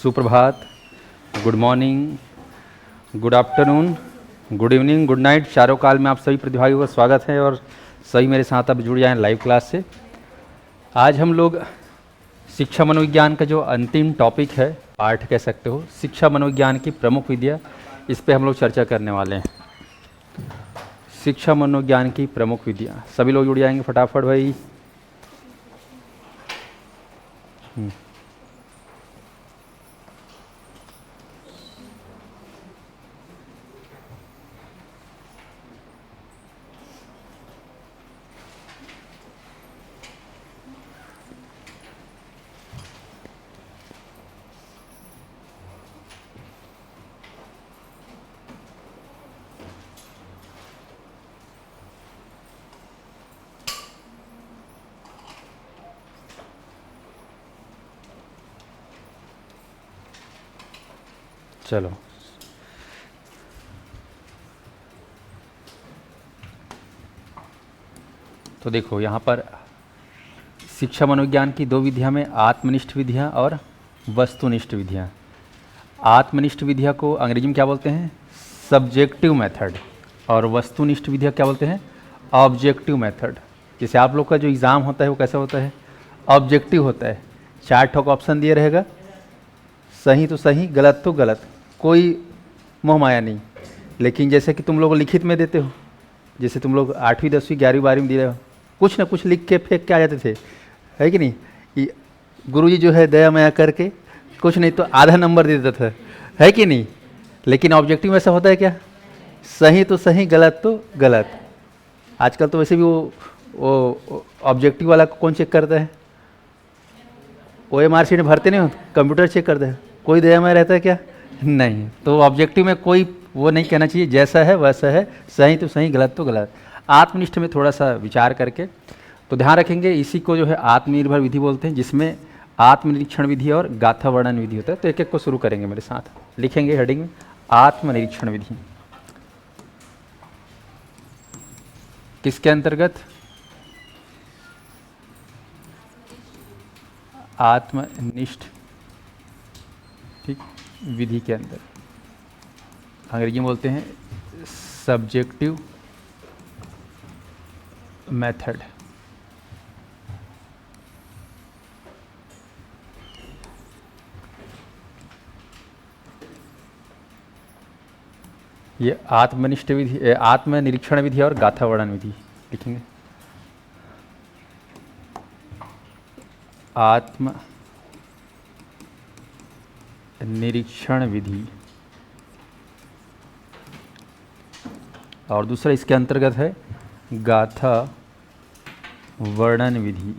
सुप्रभात, good morning, good afternoon, good evening, good night, चारों काल में आप सभी प्रतिभागियों का स्वागत है और सभी मेरे साथ अब जुड़ जाएं लाइव क्लास से। आज हम लोग शिक्षा मनोविज्ञान का जो अंतिम टॉपिक है, पाठ कह सकते हो, शिक्षा मनोविज्ञान की प्रमुख विधियाँ, इस पे हम लोग चर्चा करने वाले हैं। शिक्षा मनोविज्ञान की प्रमुख विधियाँ, सभी लोग जुड़ जाएंगे फटाफट भाई। चलो, तो देखो यहाँ पर शिक्षा मनोविज्ञान की दो विधियाँ में आत्मनिष्ठ विधियाँ और वस्तुनिष्ठ विधियाँ। आत्मनिष्ठ विधियाँ को अंग्रेजी में क्या बोलते हैं? Subjective method. और वस्तुनिष्ठ विधियाँ क्या बोलते हैं? Objective method. जैसे आप लोग का जो एग्ज़ाम होता है वो कैसा होता है? ऑब्जेक्टिव होता है। 4 ठोक ऑप्शन दिए रहेगा, सही तो सही, गलत तो गलत, कोई मोह माया नहीं। लेकिन जैसे कि तुम लोग लिखित में देते हो, जैसे तुम लोग 8वीं 10वीं 11वीं 12वीं में दिए हो, कुछ ना कुछ लिख के फेंक के आ जाते थे, है कि नहीं? गुरुजी जो है दया माया करके कुछ नहीं तो आधा नंबर दे देता था, है कि नहीं? लेकिन ऑब्जेक्टिव में ऐसा होता है क्या? सही तो सही, गलत तो गलत। आजकल तो वैसे भी वो ऑब्जेक्टिव वाला कौन चेक करता है? OMR शीट भरते नहीं हो, कंप्यूटर चेक करता है। कोई दया में रहता है क्या? नहीं। तो ऑब्जेक्टिव में कोई वो नहीं कहना चाहिए, जैसा है वैसा है, सही तो सही, गलत तो गलत। आत्मनिष्ठ में थोड़ा सा विचार करके तो ध्यान रखेंगे, इसी को जो है आत्मनिर्भर विधि बोलते हैं, जिसमें आत्मनिरीक्षण विधि और गाथा वर्णन विधि होता है। तो एक एक को शुरू करेंगे मेरे साथ, लिखेंगे हेडिंग में आत्मनिरीक्षण विधि। किसके अंतर्गत? आत्मनिष्ठ, ठीक, विधि के अंदर। अंग्रेजी में बोलते हैं सब्जेक्टिव मेथड। ये आत्मनिष्ठ विधि, आत्मनिरीक्षण विधि और गाथा वर्णन विधि लिखेंगे। आत्म निरीक्षण विधि और दूसरा इसके अंतर्गत है गाथा वर्णन विधि।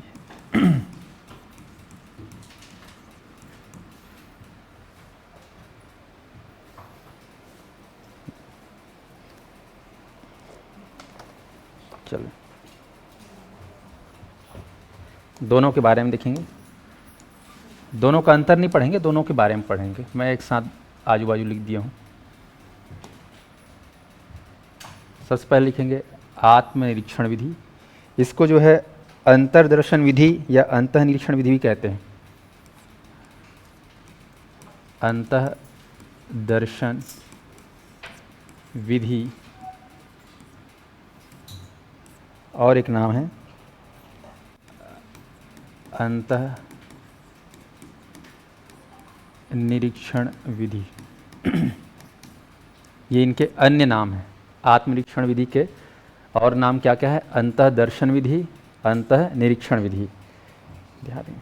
चलो, दोनों के बारे में देखेंगे, दोनों का अंतर नहीं पढ़ेंगे, दोनों के बारे में पढ़ेंगे। मैं एक साथ आजू बाजू लिख दिया हूँ। सबसे पहले लिखेंगे आत्मनिरीक्षण विधि। इसको जो है अंतर्दर्शन विधि या अंतःनिरीक्षण विधि भी कहते हैं। अंतःदर्शन विधि और एक नाम है अंतः निरीक्षण विधि। ये इनके अन्य नाम हैं। आत्मनिरीक्षण विधि के और नाम क्या क्या है? अंतःदर्शन विधि, अंतः निरीक्षण विधि। ध्यान दें।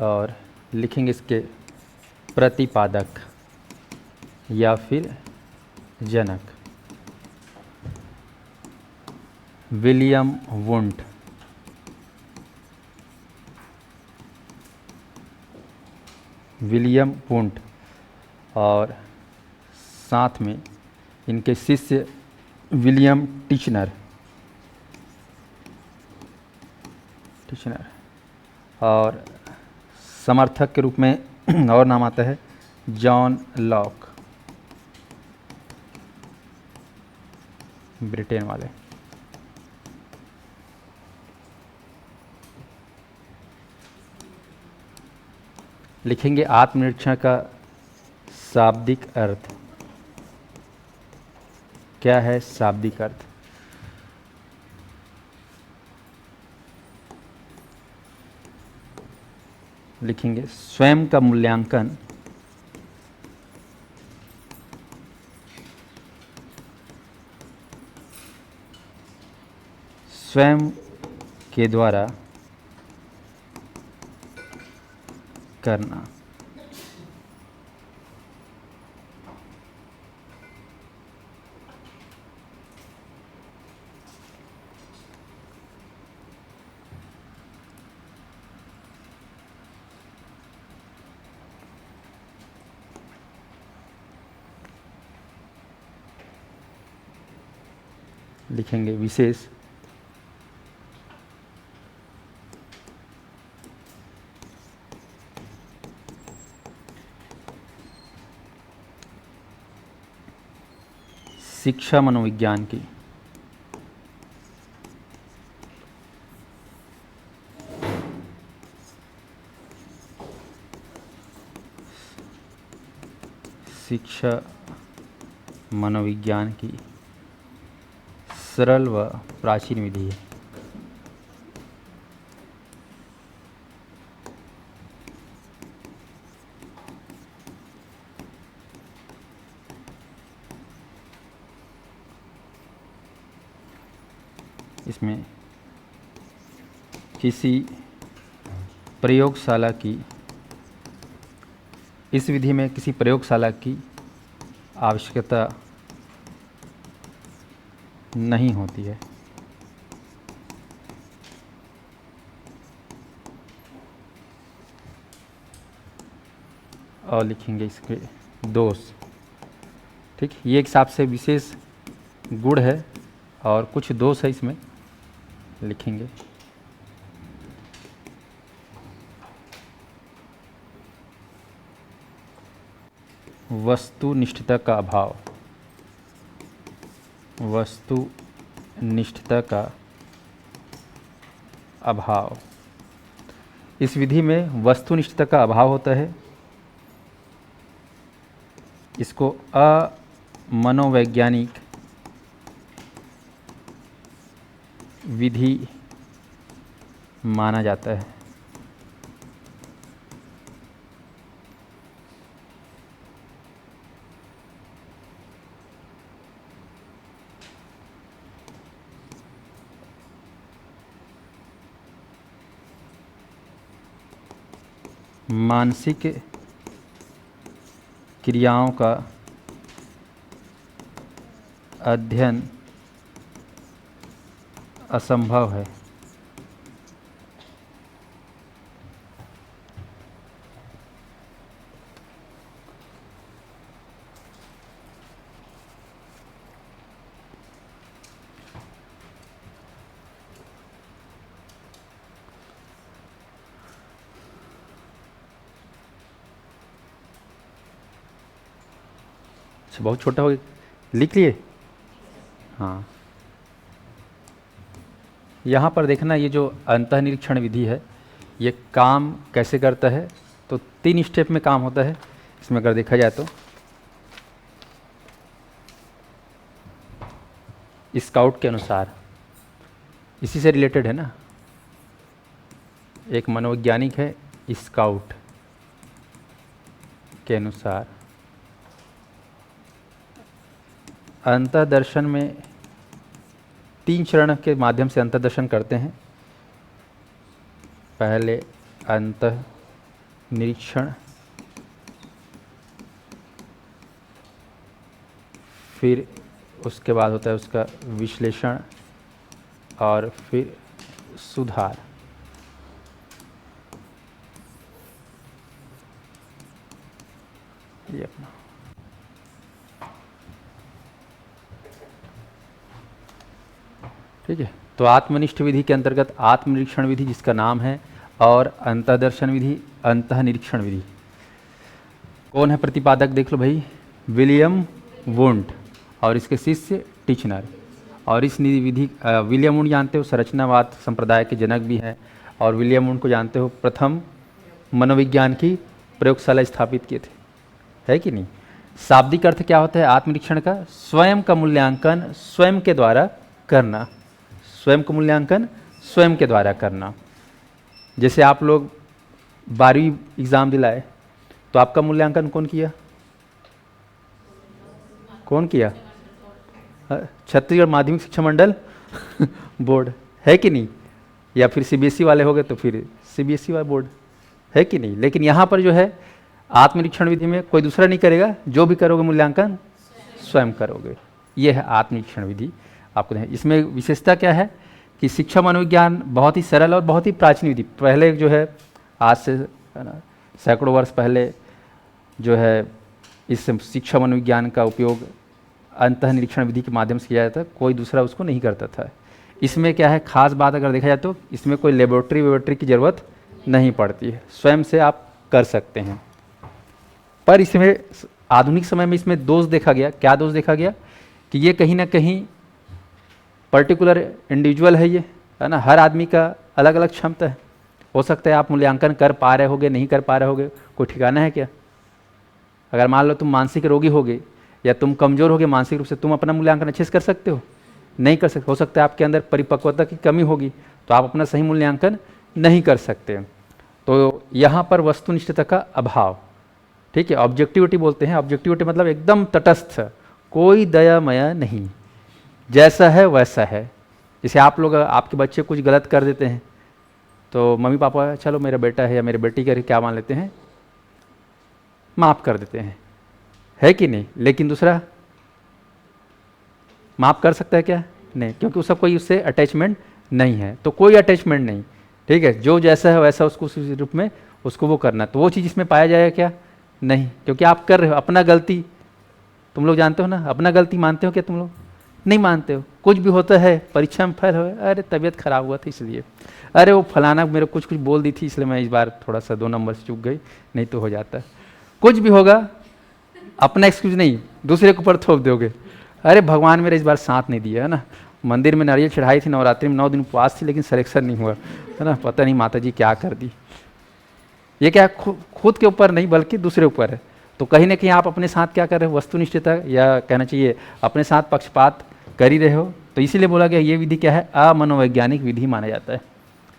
और लिखेंगे इसके प्रतिपादक या फिर जनक। William Wundt. विलियम वुंट और साथ में इनके शिष्य विलियम टिचनर। और समर्थक के रूप में और नाम आता है जॉन लॉक, ब्रिटेन वाले। लिखेंगे आत्मनिरीक्षण का शाब्दिक अर्थ। क्या है शाब्दिक अर्थ? लिखेंगे स्वयं का मूल्यांकन स्वयं के द्वारा करना। लिखेंगे विशेष शिक्षा मनोविज्ञान की शिक्षा मनोविज्ञान की सरल व प्राचीन विधि है। इसमें किसी प्रयोगशाला की इस विधि में किसी प्रयोगशाला की आवश्यकता नहीं होती है। और लिखेंगे इसके दोष। ठीक, ये एक हिसाब से विशेष गुण है और कुछ दोष है इसमें। लिखेंगे वस्तुनिष्ठता का अभाव। वस्तुनिष्ठता का अभाव। इस विधि में वस्तुनिष्ठता का अभाव होता है। इसको अमनोवैज्ञानिक विधि माना जाता है। मानसिक क्रियाओं का अध्ययन असंभव है। अच्छा, बहुत छोटा हो गया, लिख लिए? हाँ, यहाँ पर देखना, ये जो अंतःनिरीक्षण विधि है ये काम कैसे करता है। तो 3 स्टेप में काम होता है इसमें अगर देखा जाए तो। स्काउट के अनुसार, इसी से रिलेटेड है ना, एक मनोवैज्ञानिक है स्काउट के अनुसार अंतर्दर्शन में 3 चरण के माध्यम से अंतर्दर्शन करते हैं। पहले अंतःनिरीक्षण, फिर उसके बाद होता है उसका विश्लेषण और फिर सुधार। ये अपना ठीक है। तो आत्मनिष्ठ विधि के अंतर्गत आत्मनिरीक्षण विधि जिसका नाम है, और अंतर्दर्शन विधि, अंतःनिरीक्षण विधि। कौन है प्रतिपादक? देख लो भाई, विलियम वुंड और इसके शिष्य टिचनर। और इस विधि विलियम वुंड जानते हो संरचनावाद संप्रदाय के जनक भी हैं, और विलियम वुंड को जानते हो प्रथम मनोविज्ञान की प्रयोगशाला स्थापित किए थे, है कि नहीं। शाब्दिक अर्थ क्या होता है आत्मनिरीक्षण का? स्वयं का मूल्यांकन स्वयं के द्वारा करना, स्वयं का मूल्यांकन स्वयं के द्वारा करना। जैसे आप लोग 12वीं एग्ज़ाम दिलाए तो आपका मूल्यांकन कौन किया? कौन किया? छत्तीसगढ़ माध्यमिक शिक्षा मंडल बोर्ड, है कि नहीं। या फिर सीबीएसई वाले हो गए तो फिर सीबीएसई वाला बोर्ड, है कि नहीं। लेकिन यहाँ पर जो है आत्मनिरीक्षण विधि में कोई दूसरा नहीं करेगा, जो भी करोगे मूल्यांकन स्वयं करोगे। ये है आत्मनिरीक्षण विधि। आपको इसमें विशेषता क्या है कि शिक्षा मनोविज्ञान बहुत ही सरल और बहुत ही प्राचीन विधि, पहले जो है आज से सैकड़ों वर्ष पहले जो है इस शिक्षा मनोविज्ञान का उपयोग अंतःनिरीक्षण विधि के माध्यम से किया जाता था, कोई दूसरा उसको नहीं करता था। इसमें क्या है खास बात अगर देखा जाए तो इसमें कोई लेबोरेटरी की ज़रूरत नहीं पड़ती है, स्वयं से आप कर सकते हैं। पर इसमें आधुनिक समय में इसमें दोष देखा गया। क्या दोष देखा गया कि ये कहीं ना कहीं पर्टिकुलर इंडिविजुअल है, ये है ना, हर आदमी का अलग अलग क्षमता है। हो सकता है आप मूल्यांकन कर पा रहे होगे, नहीं कर पा रहे होगे, कोई ठिकाना है क्या। अगर मान लो तुम मानसिक रोगी होगे या तुम कमज़ोर होगे मानसिक रूप से, तुम अपना मूल्यांकन अच्छे से कर सकते हो? नहीं कर सकते। हो सकता है आपके अंदर परिपक्वता की कमी होगी तो आप अपना सही मूल्यांकन नहीं कर सकते। तो यहाँ पर वस्तुनिष्ठता का अभाव, ठीक है, ऑब्जेक्टिविटी बोलते हैं। ऑब्जेक्टिविटी मतलब एकदम तटस्थ, कोई दया मया नहीं, जैसा है वैसा है। जैसे आप लोग आपके बच्चे कुछ गलत कर देते हैं तो मम्मी पापा चलो मेरा बेटा है या मेरे बेटी का क्या मान लेते हैं, माफ़ कर देते हैं, है कि नहीं। लेकिन दूसरा माफ़ कर सकता है क्या? नहीं, क्योंकि उसका कोई उससे अटैचमेंट नहीं है। तो कोई अटैचमेंट नहीं, ठीक है, जो जैसा है वैसा उसको उसी रूप में उसको वो करना। तो वो चीज़ इसमें पाया जाएगा क्या? नहीं, क्योंकि आप कर रहे हो अपना गलती। तुम लोग जानते हो ना, अपना गलती मानते हो क्या? तुम लोग नहीं मानते हो। कुछ भी होता है परीक्षा में फेल हो, अरे तबीयत खराब हुआ था इसलिए, अरे वो फलाना मेरे कुछ बोल दी थी इसलिए मैं इस बार थोड़ा सा 2 नंबर से चूक गई, नहीं तो हो जाता। कुछ भी होगा अपना एक्सक्यूज नहीं, दूसरे के ऊपर थोप दोगे। अरे भगवान मेरे इस बार साथ नहीं दिया, है ना, मंदिर में नारियल चढ़ाई थी, नवरात्रि में 9 दिन उपवास थी लेकिन सिलेक्शन नहीं हुआ, है ना, पता नहीं माता जी क्या कर दी। ये क्या खुद के ऊपर नहीं बल्कि दूसरे ऊपर है। तो कहीं ना कहीं आप अपने साथ क्या कर रहे हो, वस्तुनिष्ठता या कहना चाहिए अपने साथ पक्षपात कर ही रहे हो। तो इसीलिए बोला गया ये विधि क्या है, अमनोवैज्ञानिक विधि माना जाता है।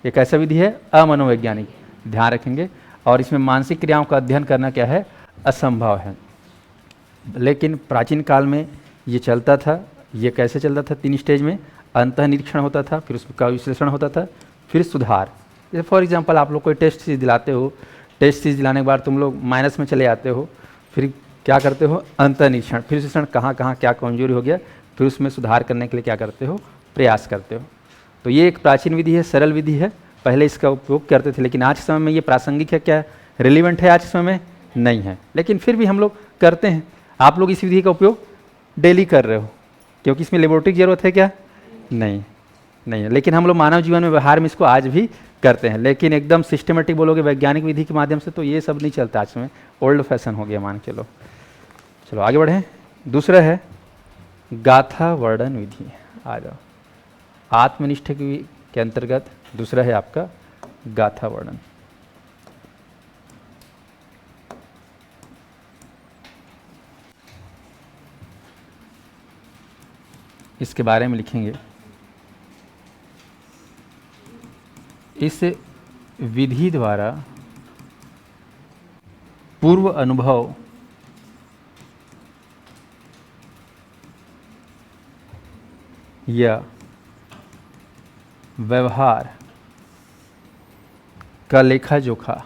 एक ऐसा विधि है अमनोवैज्ञानिक, ध्यान रखेंगे। और इसमें मानसिक क्रियाओं का अध्ययन करना क्या है, असंभव है। लेकिन प्राचीन काल में ये चलता था। ये कैसे चलता था? 3 स्टेज में अंतःनिरीक्षण होता था, फिर उसका विश्लेषण होता था, फिर सुधार। जैसे फॉर एग्जांपल आप लोग कोई टेस्ट सीरीज दिलाते हो, टेस्ट सीरीज दिलाने के बाद तुम लोग माइनस में चले जाते हो, फिर क्या करते हो, अंतःनिरीक्षण, फिर विश्लेषण, कहाँ कहाँ क्या कमजोरी हो गया, फिर उसमें सुधार करने के लिए क्या करते हो, प्रयास करते हो। तो ये एक प्राचीन विधि है, सरल विधि है, पहले इसका उपयोग करते थे। लेकिन आज के समय में ये प्रासंगिक है क्या, रिलीवेंट है आज के समय में? नहीं है, लेकिन फिर भी हम लोग करते हैं। आप लोग इस विधि का उपयोग डेली कर रहे हो क्योंकि इसमें लेबोरेटरी की जरूरत है क्या? नहीं, नहीं है। लेकिन हम लोग मानव जीवन में व्यवहार में इसको आज भी करते हैं। लेकिन एकदम सिस्टमेटिक बोलोगे वैज्ञानिक विधि के माध्यम से तो ये सब नहीं चलता आज में, ओल्ड फैशन हो गया मान के चलो। चलो आगे बढ़ें। दूसरा है गाथा वर्णन विधि। आ जाओ, आत्मनिष्ठ के अंतर्गत दूसरा है आपका गाथा वर्णन। इसके बारे में लिखेंगे। इस विधि द्वारा पूर्व अनुभव या व्यवहार का लेखा जोखा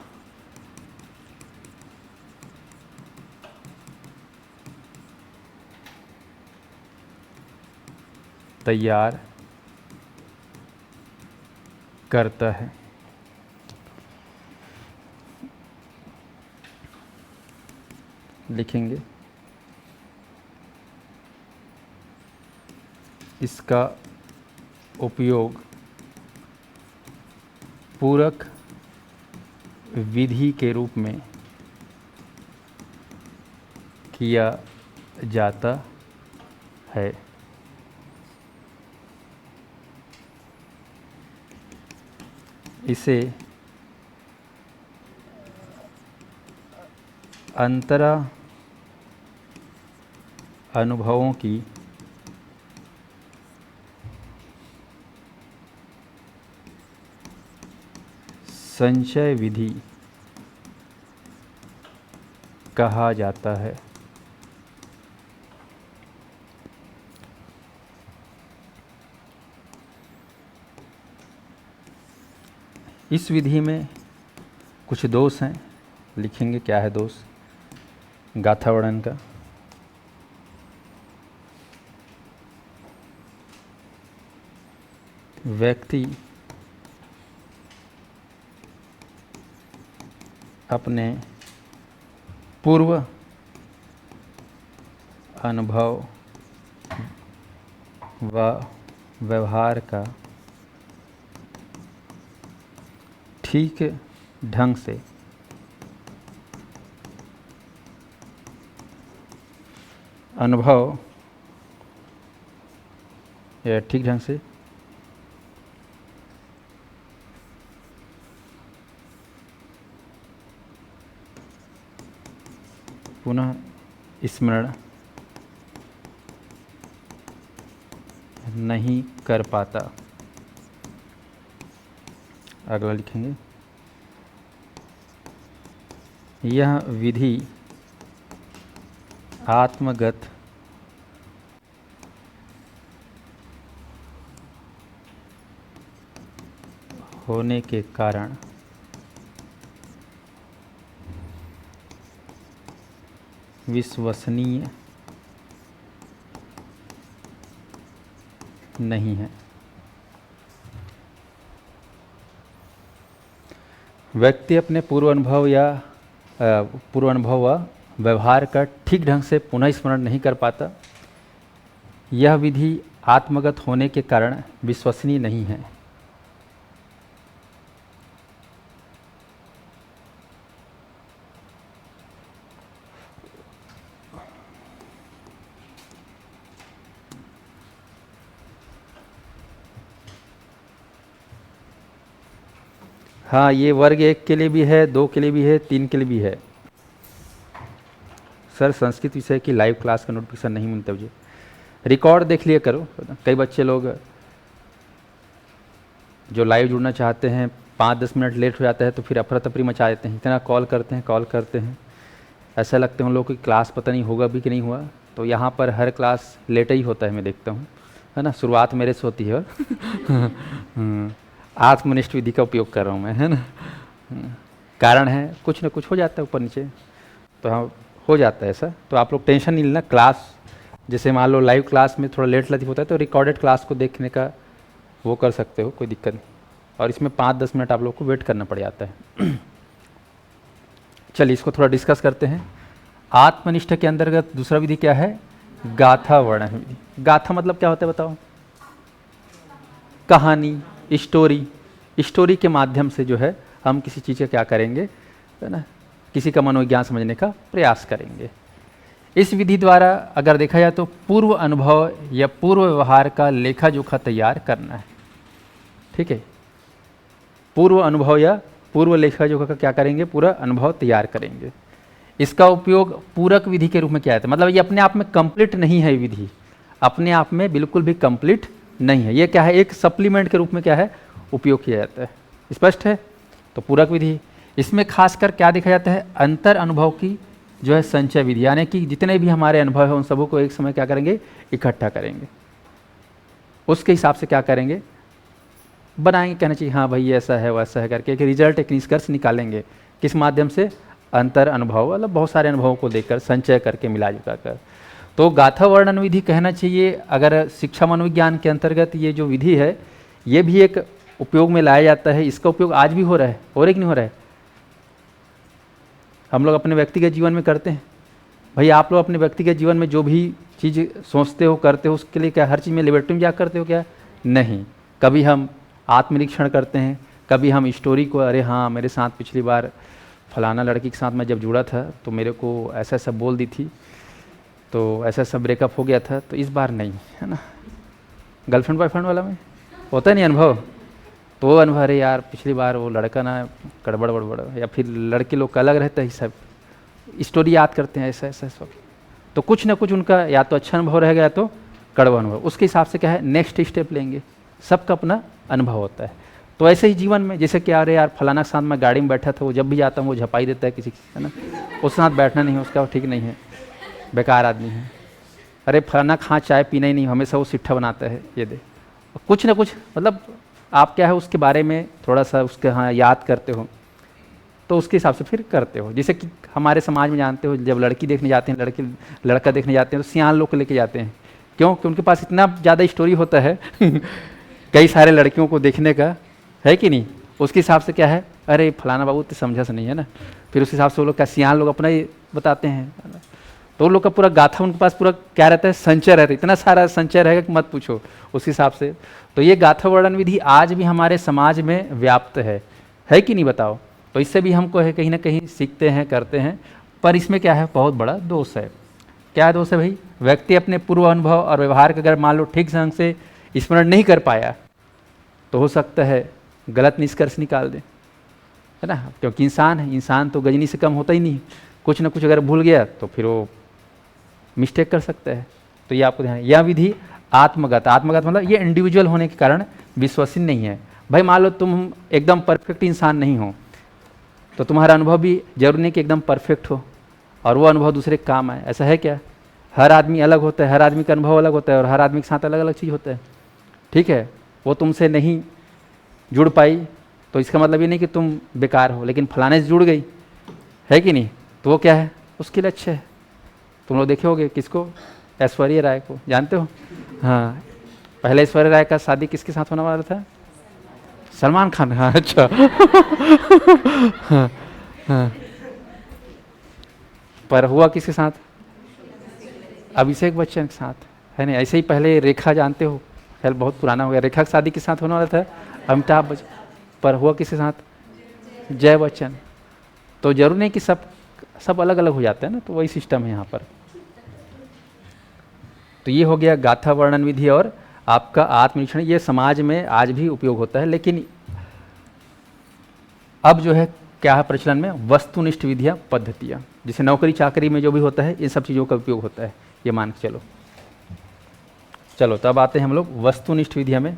तैयार करता है। लिखेंगे इसका उपयोग पूरक विधि के रूप में किया जाता है। इसे अंतरा अनुभवों की संचय विधि कहा जाता है। इस विधि में कुछ दोष हैं, लिखेंगे क्या है दोष गाथा वर्णन का। व्यक्ति अपने पूर्व अनुभव व व्यवहार का ठीक ढंग से अनुभव या ठीक ढंग से पुनः स्मरण नहीं कर पाता। अगला लिखेंगे, यह विधि आत्मगत होने के कारण विश्वसनीय नहीं है। व्यक्ति अपने पूर्व अनुभव व व्यवहार का ठीक ढंग से पुनः स्मरण नहीं कर पाता। यह विधि आत्मगत होने के कारण विश्वसनीय नहीं है। हाँ, ये वर्ग 1 के लिए भी है, 2 के लिए भी है, 3 के लिए भी है। सर संस्कृत विषय की लाइव क्लास का नोटिफिकेशन नहीं मिलता मुझे। रिकॉर्ड देख लिया करो। कई बच्चे लोग जो लाइव जुड़ना चाहते हैं 5-10 मिनट लेट हो जाता है तो फिर अफरा तफरी मचा देते हैं, इतना कॉल करते हैं ऐसा लगता है उन लोगों की क्लास पता नहीं होगा भी कि नहीं हुआ। तो यहाँ पर हर क्लास लेट ही होता है, मैं देखता हूँ, है ना। शुरुआत मेरे से होती है। आत्मनिष्ठ विधि का उपयोग कर रहा हूँ मैं, है ना। कारण है कुछ ना कुछ हो जाता है ऊपर नीचे, तो हाँ हो जाता है ऐसा। तो आप लोग टेंशन नहीं लेना। क्लास जैसे मान लो लाइव क्लास में थोड़ा लेट लतीफ होता है तो रिकॉर्डेड क्लास को देखने का वो कर सकते हो, कोई दिक्कत नहीं। और इसमें 5-10 मिनट आप लोग को वेट करना पड़ जाता है। चलिए इसको थोड़ा डिस्कस करते हैं। आत्मनिष्ठ के अंतर्गत दूसरा विधि क्या है? गाथा वर्णन विधि। गाथा मतलब क्या होता है बताओ? कहानी, स्टोरी के माध्यम से जो है हम किसी चीज़ का क्या करेंगे, है ना, किसी का मनोविज्ञान समझने का प्रयास करेंगे। इस विधि द्वारा अगर देखा जाए तो पूर्व अनुभव या पूर्व व्यवहार का लेखा जोखा तैयार करना है। ठीक है, पूर्व अनुभव या पूर्व लेखा जोखा का क्या करेंगे? पूरा अनुभव तैयार करेंगे। इसका उपयोग पूरक विधि के रूप में किया जाता है। मतलब ये अपने आप में कंप्लीट नहीं है, विधि अपने आप में बिल्कुल भी कंप्लीट नहीं है। ये क्या है? एक सप्लीमेंट के रूप में क्या है? उपयोग किया जाता है। स्पष्ट है? तो पूरक विधि, इसमें खासकर क्या देखा जाता है? अंतर अनुभव की जो है संचय विधि, यानी कि जितने भी हमारे अनुभव है उन सबों को एक समय क्या करेंगे? इकट्ठा करेंगे। उसके हिसाब से क्या करेंगे? बनाएंगे, कहना चाहिए हाँ भाई ऐसा है वैसा है करके एक रिजल्ट, एक निष्कर्ष निकालेंगे। किस माध्यम से? अंतर अनुभव, मतलब बहुत सारे अनुभवों को देखकर संचय करके मिला जुला कर। तो गाथा वर्णन विधि कहना चाहिए, अगर शिक्षा मनोविज्ञान के अंतर्गत ये जो विधि है ये भी एक उपयोग में लाया जाता है। इसका उपयोग आज भी हो रहा है, और एक नहीं हो रहा है। हम लोग अपने व्यक्तिगत जीवन में करते हैं। भाई आप लोग अपने व्यक्तिगत जीवन में जो भी चीज़ सोचते हो करते हो उसके लिए क्या हर चीज़ में लेबोरेटरी में जा करते हो? क्या नहीं। कभी हम आत्मनिरीक्षण करते हैं, कभी हम स्टोरी को, अरे हाँ मेरे साथ पिछली बार फलाना लड़की के साथ मैं जब जुड़ा था तो मेरे को ऐसा ऐसा बोल दी थी, तो ऐसा ऐसा ब्रेकअप हो गया था, तो इस बार नहीं, है ना। गर्लफ्रेंड बॉयफ्रेंड वाला में होता नहीं अनुभव, तो वो अनुभव, अरे यार पिछली बार वो लड़का ना गड़बड़ बड़बड़, या फिर लड़के लोग का अलग रहता है सब, स्टोरी याद करते हैं ऐसा ऐसा सब, तो कुछ ना कुछ उनका या तो अच्छा अनुभव रहेगा या तो कड़वा अनुभव, उसके हिसाब से क्या है नेक्स्ट स्टेप लेंगे। सबका अपना अनुभव होता है। तो ऐसे ही जीवन में जैसे कि अरे यार फलाना के साथ मैं गाड़ी में बैठा था, वो जब भी जाता हूँ वो झपाई देता है किसी है ना, उसके साथ बैठना नहीं है, उसका ठीक नहीं है, बेकार आदमी है। अरे फलाना खा चाय पीना ही नहीं, हमेशा वो सिट्ठा बनाता है, ये दे। कुछ ना कुछ मतलब आप क्या है उसके बारे में थोड़ा सा उसके हाँ याद करते हो, तो उसके हिसाब से फिर करते हो। जैसे कि हमारे समाज में जानते हो जब लड़की देखने जाते हैं, लड़का देखने जाते हैं तो सियान लोग को लेके जाते हैं। क्यों? कि उनके पास इतना ज़्यादा स्टोरी होता है कई सारे लड़कियों को देखने का, है कि नहीं। उसके हिसाब से क्या है, अरे फलाना बाबू तो समझा से नहीं है ना, फिर उस हिसाब से वो लोग क्या सियान लोग अपना ही बताते हैं। तो उन लोग का पूरा गाथा उनके पास पूरा क्या रहता है, संचय रहता है, इतना सारा संचय रहेगा कि मत पूछो उस हिसाब से। तो ये गाथा वर्णन विधि आज भी हमारे समाज में व्याप्त है कि नहीं बताओ। तो इससे भी हमको है कहीं ना कहीं सीखते हैं, करते हैं। पर इसमें क्या है, बहुत बड़ा दोष है। क्या दोष है भाई? व्यक्ति अपने पूर्व अनुभव और व्यवहार का अगर मान लो ठीक ढंग से स्मरण नहीं कर पाया तो हो सकता है गलत निष्कर्ष निकाल दे, है ना। क्योंकि इंसान है, इंसान तो गजनी से कम होता ही नहीं। कुछ ना कुछ अगर भूल गया तो फिर वो मिस्टेक कर सकता है। तो ये आपको ध्यान, यह विधि आत्मगत मतलब ये इंडिविजुअल होने के कारण विश्वसनीय नहीं है। भाई मान लो तुम एकदम परफेक्ट इंसान नहीं हो, तो तुम्हारा अनुभव भी जरूरी नहीं कि एकदम परफेक्ट हो और वो अनुभव दूसरे के काम आए, ऐसा है क्या? हर आदमी अलग होता है, हर आदमी का अनुभव अलग होता है और हर आदमी के साथ अलग अलग चीज़ होता है, ठीक है। वो तुमसे नहीं जुड़ पाई तो इसका मतलब ये नहीं कि तुम बेकार हो, लेकिन फलाने से जुड़ गई, है कि नहीं, तो वो क्या है, उसके लिए अच्छा है। तुम लोग देखे होगे किसको, ऐश्वर्या राय को जानते हो? हाँ, पहले ऐश्वर्या राय का शादी किसके साथ होने वाला था? सलमान खान। हाँ अच्छा हाँ, हाँ। पर हुआ किसके साथ? अभिषेक बच्चन के साथ, है ना। ऐसे ही पहले रेखा जानते हो, खैर बहुत पुराना हो गया, रेखा की शादी के साथ होने वाला था अमिताभ बच्चन, पर हुआ किसके साथ? जय बच्चन। तो जरूर नहीं कि सब अलग अलग हो जाता है ना, तो वही सिस्टम है यहाँ पर। तो ये हो गया गाथा वर्णन विधि और आपका आत्मनिरीक्षण। ये समाज में आज भी उपयोग होता है, लेकिन अब जो है क्या है प्रचलन में, वस्तुनिष्ठ विधियाँ पद्धतियाँ, जैसे नौकरी चाकरी में जो भी होता है इन सब चीज़ों का उपयोग होता है, ये मान के चलो। तब आते हैं हम लोग वस्तुनिष्ठ विधियाँ में,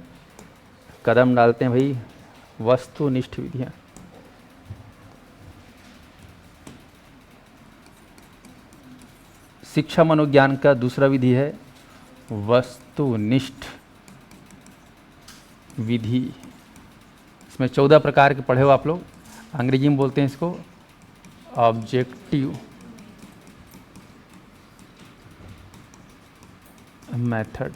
कदम डालते हैं भाई वस्तुनिष्ठ विधियाँ। शिक्षा मनोज्ञान का दूसरा विधि है वस्तुनिष्ठ विधि। इसमें 14 प्रकार के पढ़े हो आप लोग, अंग्रेजी में बोलते हैं इसको ऑब्जेक्टिव मेथड।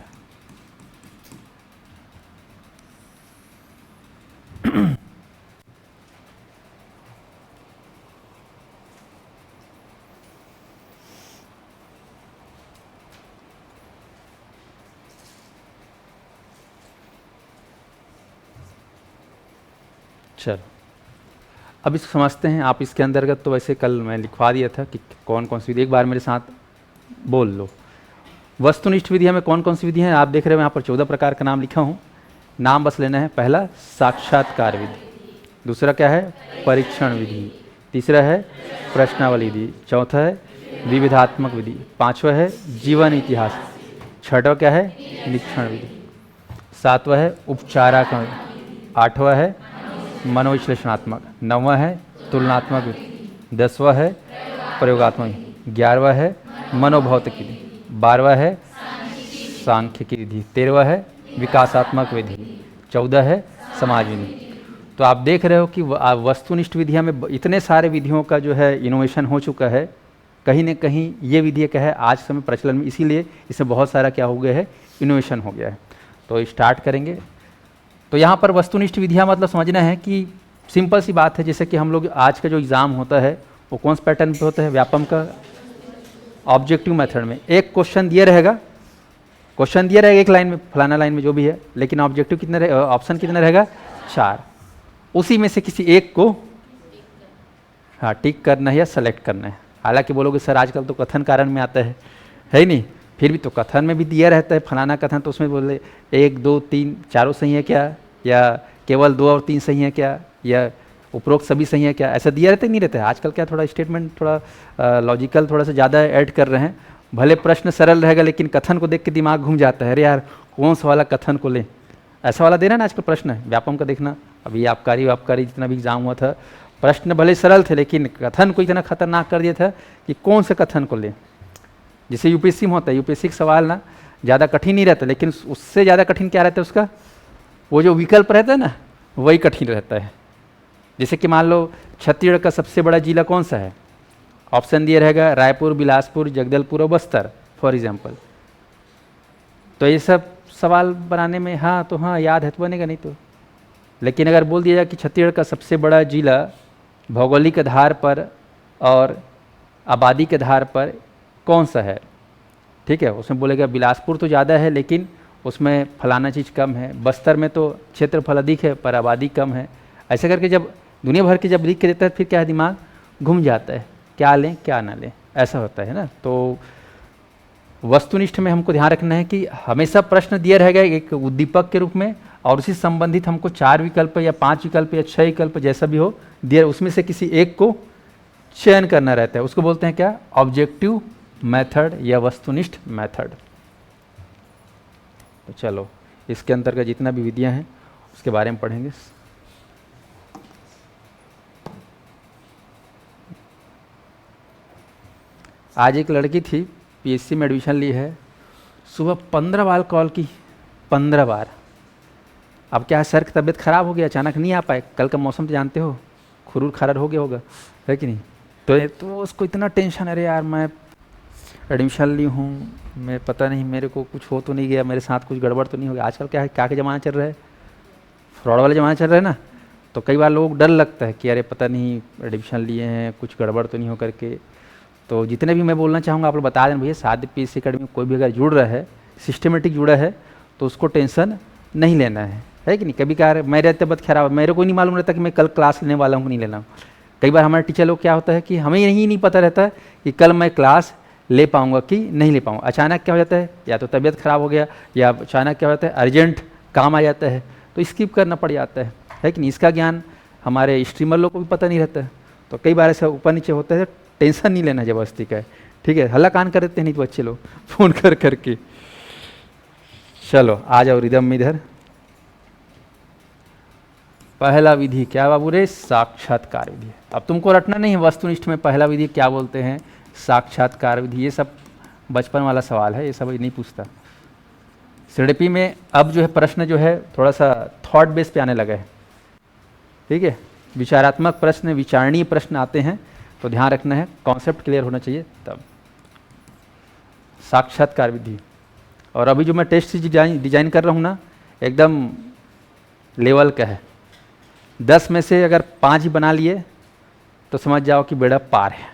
चलो अब इसको समझते हैं। आप इसके अंतर्गत तो वैसे कल मैं लिखवा दिया था कि कौन कौन सी विधि, एक बार मेरे साथ बोल लो। वस्तुनिष्ठ विधियाँ में कौन कौन सी विधि हैं आप देख रहे हो, यहाँ पर 14 प्रकार का नाम लिखा हूँ, नाम बस लेना है। पहला साक्षात्कार विधि, दूसरा क्या है परीक्षण विधि, तीसरा है प्रश्नावली विधि, चौथा है विविधात्मक विधि, पांचवा है जीवन इतिहास, छठवा क्या है निरीक्षण विधि, सातवा है उपचारात्मक, आठवां है मनोविश्लेषणात्मक, नौवां है तुलनात्मक विधि, 10वां है प्रयोगात्मक, 11वां है मनोभौतिक विधि, 12वां है सांख्यिकी विधि, 13वां है विकासात्मक विधि, 14 है समाज विधि। तो आप देख रहे हो कि वस्तुनिष्ठ विधियाँ में इतने सारे विधियों का जो है इनोवेशन हो चुका है, कहीं न कहीं ये विधि क्या है आज समय प्रचलन में, इसीलिए इसमें बहुत सारा क्या हो गया है इनोवेशन हो गया है। तो स्टार्ट करेंगे। तो यहाँ पर वस्तुनिष्ठ विधियाँ मतलब समझना है कि सिंपल सी बात है, जैसे कि हम लोग आज का जो एग्ज़ाम होता है वो कौन से पैटर्न पे होता है, व्यापम का ऑब्जेक्टिव मेथड में। एक क्वेश्चन दिया रहेगा एक लाइन में, फलाना लाइन में जो भी है, लेकिन ऑब्जेक्टिव कितना रहेगा, ऑप्शन कितना रहेगा 4, उसी में से किसी एक को हाँ टिक करना है या सेलेक्ट करना है। हालांकि बोलोगे सर आजकल तो कथन कारण में आता है ही नहीं, फिर भी तो कथन में भी दिया रहता है फलाना कथन, तो उसमें बोले 1 2 3 चारों सही है क्या, या केवल 2 और 3 सही है क्या, या उपरोक्त सभी सही है क्या, ऐसा दिया रहता है नहीं रहता है। आजकल क्या थोड़ा स्टेटमेंट थोड़ा लॉजिकल थोड़ा सा ज़्यादा ऐड कर रहे हैं। भले प्रश्न सरल रहेगा लेकिन कथन को देख के दिमाग घूम जाता है, अरे यार कौन सा वाला कथन को लें, ऐसा वाला देना ना आजकल प्रश्न है। व्यापम का देखना, अभी आबकारी जितना भी एग्जाम हुआ था, प्रश्न भले सरल थे लेकिन कथन को इतना खतरनाक कर दिया था कि कौन से कथन को लें। जैसे यूपीएससी में होता है, यूपीएससी का सवाल ना ज़्यादा कठिन नहीं रहता, लेकिन उससे ज़्यादा कठिन क्या रहता है उसका, वो जो विकल्प रहता है ना वही कठिन रहता है। जैसे कि मान लो छत्तीसगढ़ का सबसे बड़ा जिला कौन सा है, ऑप्शन दिया रहेगा रायपुर, बिलासपुर, जगदलपुर और बस्तर फॉर एग्जाम्पल। तो ये सब सवाल बनाने में हाँ तो हाँ याद है तो बनेगा, नहीं तो। लेकिन अगर बोल दिया जाए कि छत्तीसगढ़ का सबसे बड़ा जिला भौगोलिक आधार पर और आबादी के आधार पर कौन सा है, ठीक है, उसमें बोलेगा बिलासपुर तो ज़्यादा है लेकिन उसमें फलाना चीज़ कम है, बस्तर में तो क्षेत्रफल अधिक है पर आबादी कम है। ऐसे करके जब दुनिया भर के जब लिख के देता है फिर क्या है, दिमाग घूम जाता है, क्या लें क्या ना लें, ऐसा होता है ना। तो वस्तुनिष्ठ में हमको ध्यान रखना है कि हमेशा प्रश्न दिया रहेगा एक उद्दीपक के रूप में और उसी संबंधित हमको 4 विकल्प या 5 विकल्प या 6 विकल्प जैसा भी हो दिया, उसमें से किसी एक को चयन करना रहता है। उसको बोलते हैं क्या, ऑब्जेक्टिव मेथड या वस्तुनिष्ठ मेथड। तो चलो इसके अंतर्गत जितना भी विधियां हैं उसके बारे में पढ़ेंगे। आज एक लड़की थी, पीएससी में एडमिशन ली है, सुबह 15 बार कॉल की, 15 बार। अब क्या है, सर की तबीयत खराब हो गया, अचानक नहीं आ पाए, कल का मौसम तो जानते हो, खुरूर खारर हो गया होगा, है कि नहीं। तो उसको इतना टेंशन, अरे यार मैं एडमिशन ली हूँ, मैं पता नहीं मेरे को कुछ हो तो नहीं गया, मेरे साथ कुछ गड़बड़ तो नहीं हो गया। आजकल क्या है, क्या के ज़माना चल रहा है, फ्रॉड वाला ज़माना चल रहा है ना। तो कई बार लोग डर लगता है कि अरे पता नहीं एडमिशन लिए हैं कुछ गड़बड़ तो नहीं हो करके। तो जितने भी मैं बोलना चाहूँगा आप लोग बता दें भैया, साथ पीएससी अकेडमी में कोई भी अगर जुड़ रहा है, सिस्टमेटिक जुड़ा है, तो उसको टेंशन नहीं लेना है कि नहीं। कभी कभार मेरे तबियत खराब, मेरे को नहीं मालूम रहता कि मैं कल क्लास लेने वाला हूँ नहीं लेना। कई बार हमारे टीचर लोग क्या होता है कि हमें यही नहीं पता रहता है कि कल मैं क्लास ले पाऊँगा कि नहीं ले पाऊँगा। अचानक क्या हो जाता है, या तो तबीयत खराब हो गया या अचानक क्या हो जाता है अर्जेंट काम आ जाता है तो स्किप करना पड़ जाता है कि नहीं। इसका ज्ञान हमारे स्ट्रीमर लोग को भी पता नहीं रहता है। तो कई बार ऐसा ऊपर नीचे होता है, टेंशन नहीं लेना जबरदस्ती का, ठीक है। हल्ला कान कर देते हैं नहीं तो बच्चे लोग फ़ोन कर करके। चलो आ जाओ रिदम में इधर। पहला विधि क्या बाबू रे, साक्षात्कार विधि। अब तुमको रटना नहीं है, वस्तुनिष्ठ में पहला विधि क्या बोलते हैं, साक्षात्कार विधि। ये सब बचपन वाला सवाल है, ये सब नहीं पूछता। सीडीपी में अब जो है प्रश्न जो है थोड़ा सा थॉट बेस पे आने लगा है, ठीक है। विचारात्मक प्रश्न, विचारणीय प्रश्न आते हैं, तो ध्यान रखना है, कॉन्सेप्ट क्लियर होना चाहिए तब। साक्षात्कार विधि। और अभी जो मैं टेस्ट डिजाइन कर रहा हूँ ना, एकदम लेवल का है। 10 में से अगर 5 ही बना लिए तो समझ जाओ कि बेड़ा पार है।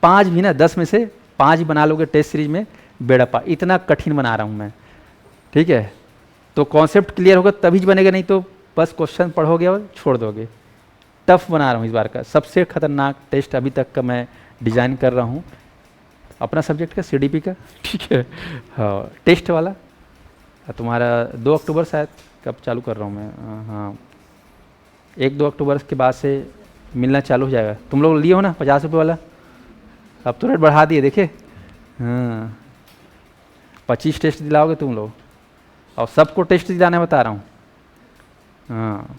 5 भी ना, 10 में से 5 ही बना लोगे टेस्ट सीरीज में, बेड़ा पार। इतना कठिन बना रहा हूँ मैं, ठीक है। तो कॉन्सेप्ट क्लियर होगा तभी बनेगा, नहीं तो बस क्वेश्चन पढ़ोगे और छोड़ दोगे। टफ बना रहा हूँ इस बार का, सबसे खतरनाक टेस्ट अभी तक का मैं डिज़ाइन कर रहा हूँ अपना सब्जेक्ट का, सीडीपी का, ठीक है। हाँ टेस्ट वाला तुम्हारा 2 अक्टूबर शायद कब चालू कर रहा हूँ मैं, हाँ 1-2 अक्टूबर के बाद से मिलना चालू हो जाएगा। तुम लोग लिए हो ना 50 रुपये वाला, अब तो रेट बढ़ा दिए देखे, हाँ 25 टेस्ट दिलाओगे तुम लोग, और सबको टेस्ट दिलाना बता रहा हूँ। हाँ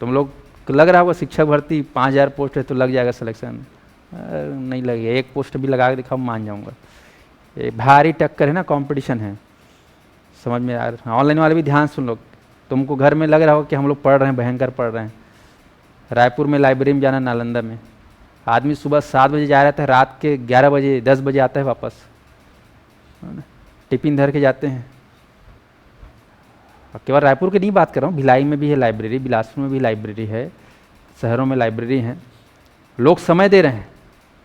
तुम लोग लग रहा होगा शिक्षक भर्ती 5000 पोस्ट है तो लग जाएगा सिलेक्शन, नहीं लगेगा। एक पोस्ट भी लगा के दिखाओ मान जाऊँगा। ये भारी टक्कर है ना, कंपटीशन है, समझ में आ रहा है। ऑनलाइन वाले भी ध्यान सुन लो, तुमको घर में लग रहा होगा कि हम लोग पढ़ रहे हैं, भयंकर पढ़ रहे हैं। रायपुर में लाइब्रेरी में जाना, नालंदा में आदमी सुबह 7 बजे जा रहा था, रात के 11 बजे 10 बजे आता है वापस, टिफिन धर के जाते हैं। केवल रायपुर की नहीं बात कर रहा हूँ, भिलाई में भी है लाइब्रेरी, बिलासपुर में भी लाइब्रेरी है, शहरों में लाइब्रेरी हैं। लोग समय दे रहे हैं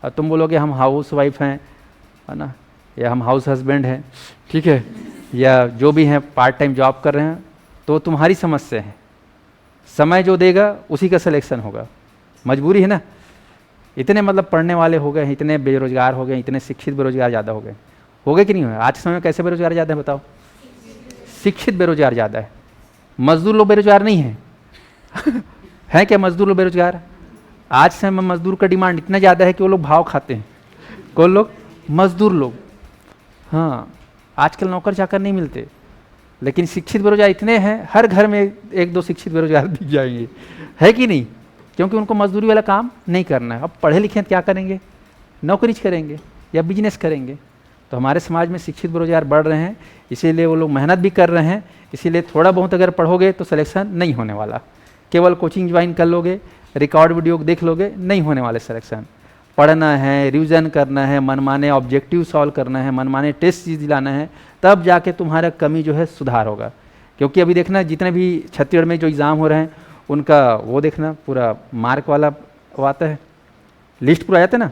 और तुम बोलोगे हम हाउस वाइफ हैं, है ना, या हम हाउस हस्बैंड हैं, ठीक है, या जो भी हैं पार्ट टाइम जॉब कर रहे हैं, तो तुम्हारी समस्या है। समय जो देगा उसी का सिलेक्शन होगा, मजबूरी है ना। इतने मतलब पढ़ने वाले हो गए, इतने बेरोजगार हो गए, इतने शिक्षित बेरोजगार ज़्यादा हो गए कि नहीं हुए। आज के समय में कैसे बेरोजगार ज़्यादा है बताओ, शिक्षित बेरोजगार ज़्यादा है, मजदूर लोग बेरोजगार नहीं है हैं क्या, मजदूर लोग बेरोजगार आज से में मजदूर का डिमांड इतना ज़्यादा है कि वो लोग भाव खाते हैं। कौन लोग? मजदूर लोग। हाँ, आजकल नौकर चाकर नहीं मिलते, लेकिन शिक्षित बेरोजगार इतने हैं, हर घर में एक दो शिक्षित बेरोजगार दिख जाएंगे, है कि नहीं? क्योंकि उनको मजदूरी वाला काम नहीं करना है। अब पढ़े लिखे हैं क्या करेंगे? नौकरी करेंगे या बिजनेस करेंगे। तो हमारे समाज में शिक्षित बेरोजगार बढ़ रहे हैं, इसीलिए वो लोग मेहनत भी कर रहे हैं। इसीलिए थोड़ा बहुत अगर पढ़ोगे तो सिलेक्शन नहीं होने वाला। केवल कोचिंग ज्वाइन कर लोगे, रिकॉर्ड वीडियो देख लोगे, नहीं होने वाले सिलेक्शन। पढ़ना है, रिवीजन करना है, मनमाने ऑब्जेक्टिव सॉल्व करना है, मनमाने टेस्ट चीज दिलाना है, तब जाके तुम्हारा कमी जो है सुधार होगा। क्योंकि अभी देखना जितने भी छत्तीसगढ़ में जो एग्ज़ाम हो रहे हैं उनका वो देखना पूरा मार्क वाला वो आता है, लिस्ट पूरा आ जाता है ना।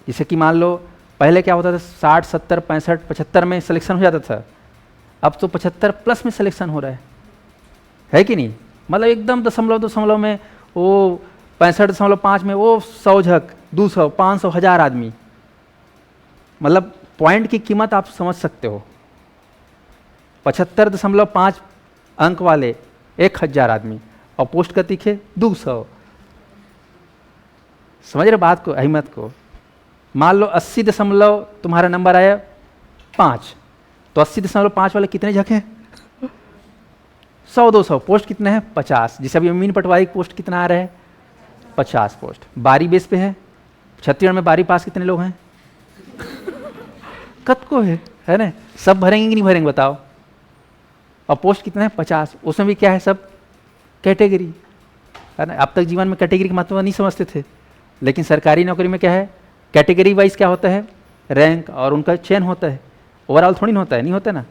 जैसे कि मान लो पहले क्या होता था, 60 70 65 75 में सिलेक्शन हो जाता था, अब तो 75 प्लस में सिलेक्शन हो रहा है कि नहीं? मतलब एकदम दशमलव में वो 65.5 में वो 100 झक 200 500 1000 आदमी, मतलब पॉइंट की कीमत आप समझ सकते हो। 75.5 अंक वाले 1000 आदमी और पोस्ट का तीखे 200। समझ रहे बात को, अहमत को? मान लो 80 दशमलव तुम्हारा नंबर आया 5, तो 80.5 वाले कितने झक हैं? 100 200। पोस्ट कितने हैं? 50। जैसे अभी अमीन पटवारी पोस्ट कितना आ रहा है? 50 पोस्ट। बारी बेस पे है। छत्तीसगढ़ में बारी पास कितने लोग हैं? कत को है ना? सब भरेंगे कि नहीं भरेंगे बताओ? और पोस्ट कितने हैं? 50। उसमें भी क्या है? सब कैटेगरी है ना। अब तक जीवन में कैटेगरी का महत्व नहीं समझते थे, लेकिन सरकारी नौकरी में क्या है? कैटेगरी वाइज क्या होता है? रैंक, और उनका चयन होता है। ओवरऑल थोड़ी ना होता है, नहीं होता ना।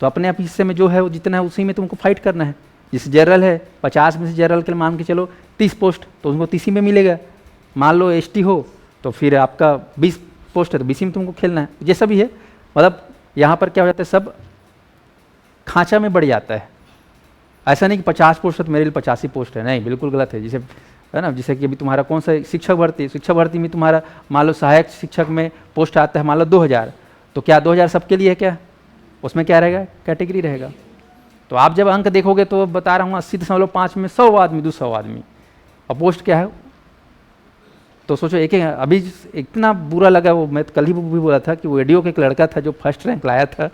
तो अपने आप हिस्से में जो है वो जितना है उसी में तुमको फाइट करना है। जैसे जनरल है, 50 में से जनरल के मान के चलो 30 पोस्ट, तो उनको 30 में मिलेगा। मान लो एसटी हो तो फिर आपका 20 पोस्ट है तो 20 में तुमको खेलना है। जैसा भी है, मतलब यहाँ पर क्या हो जाता है, सब खांचा में बढ़ जाता है। ऐसा नहीं कि 50 पोस्ट है तो मेरे लिए 85 पोस्ट है, नहीं, बिल्कुल गलत है। जैसे है ना, जैसे कि अभी तुम्हारा कौन सा शिक्षक भर्ती में तुम्हारा मान लो सहायक शिक्षक में पोस्ट आता है मान लो 2000, तो क्या 2000 सबके लिए है क्या? उसमें क्या रहेगा? कैटेगरी रहेगा। तो आप जब अंक देखोगे तो बता रहा हूँ 80.5 में 100 आदमी 200 आदमी, और पोस्ट क्या है? तो सोचो एक अभी इतना बुरा लगा वो, मैं कल ही भी बोला था कि वो एडीओ का एक लड़का था जो फर्स्ट रैंक लाया था,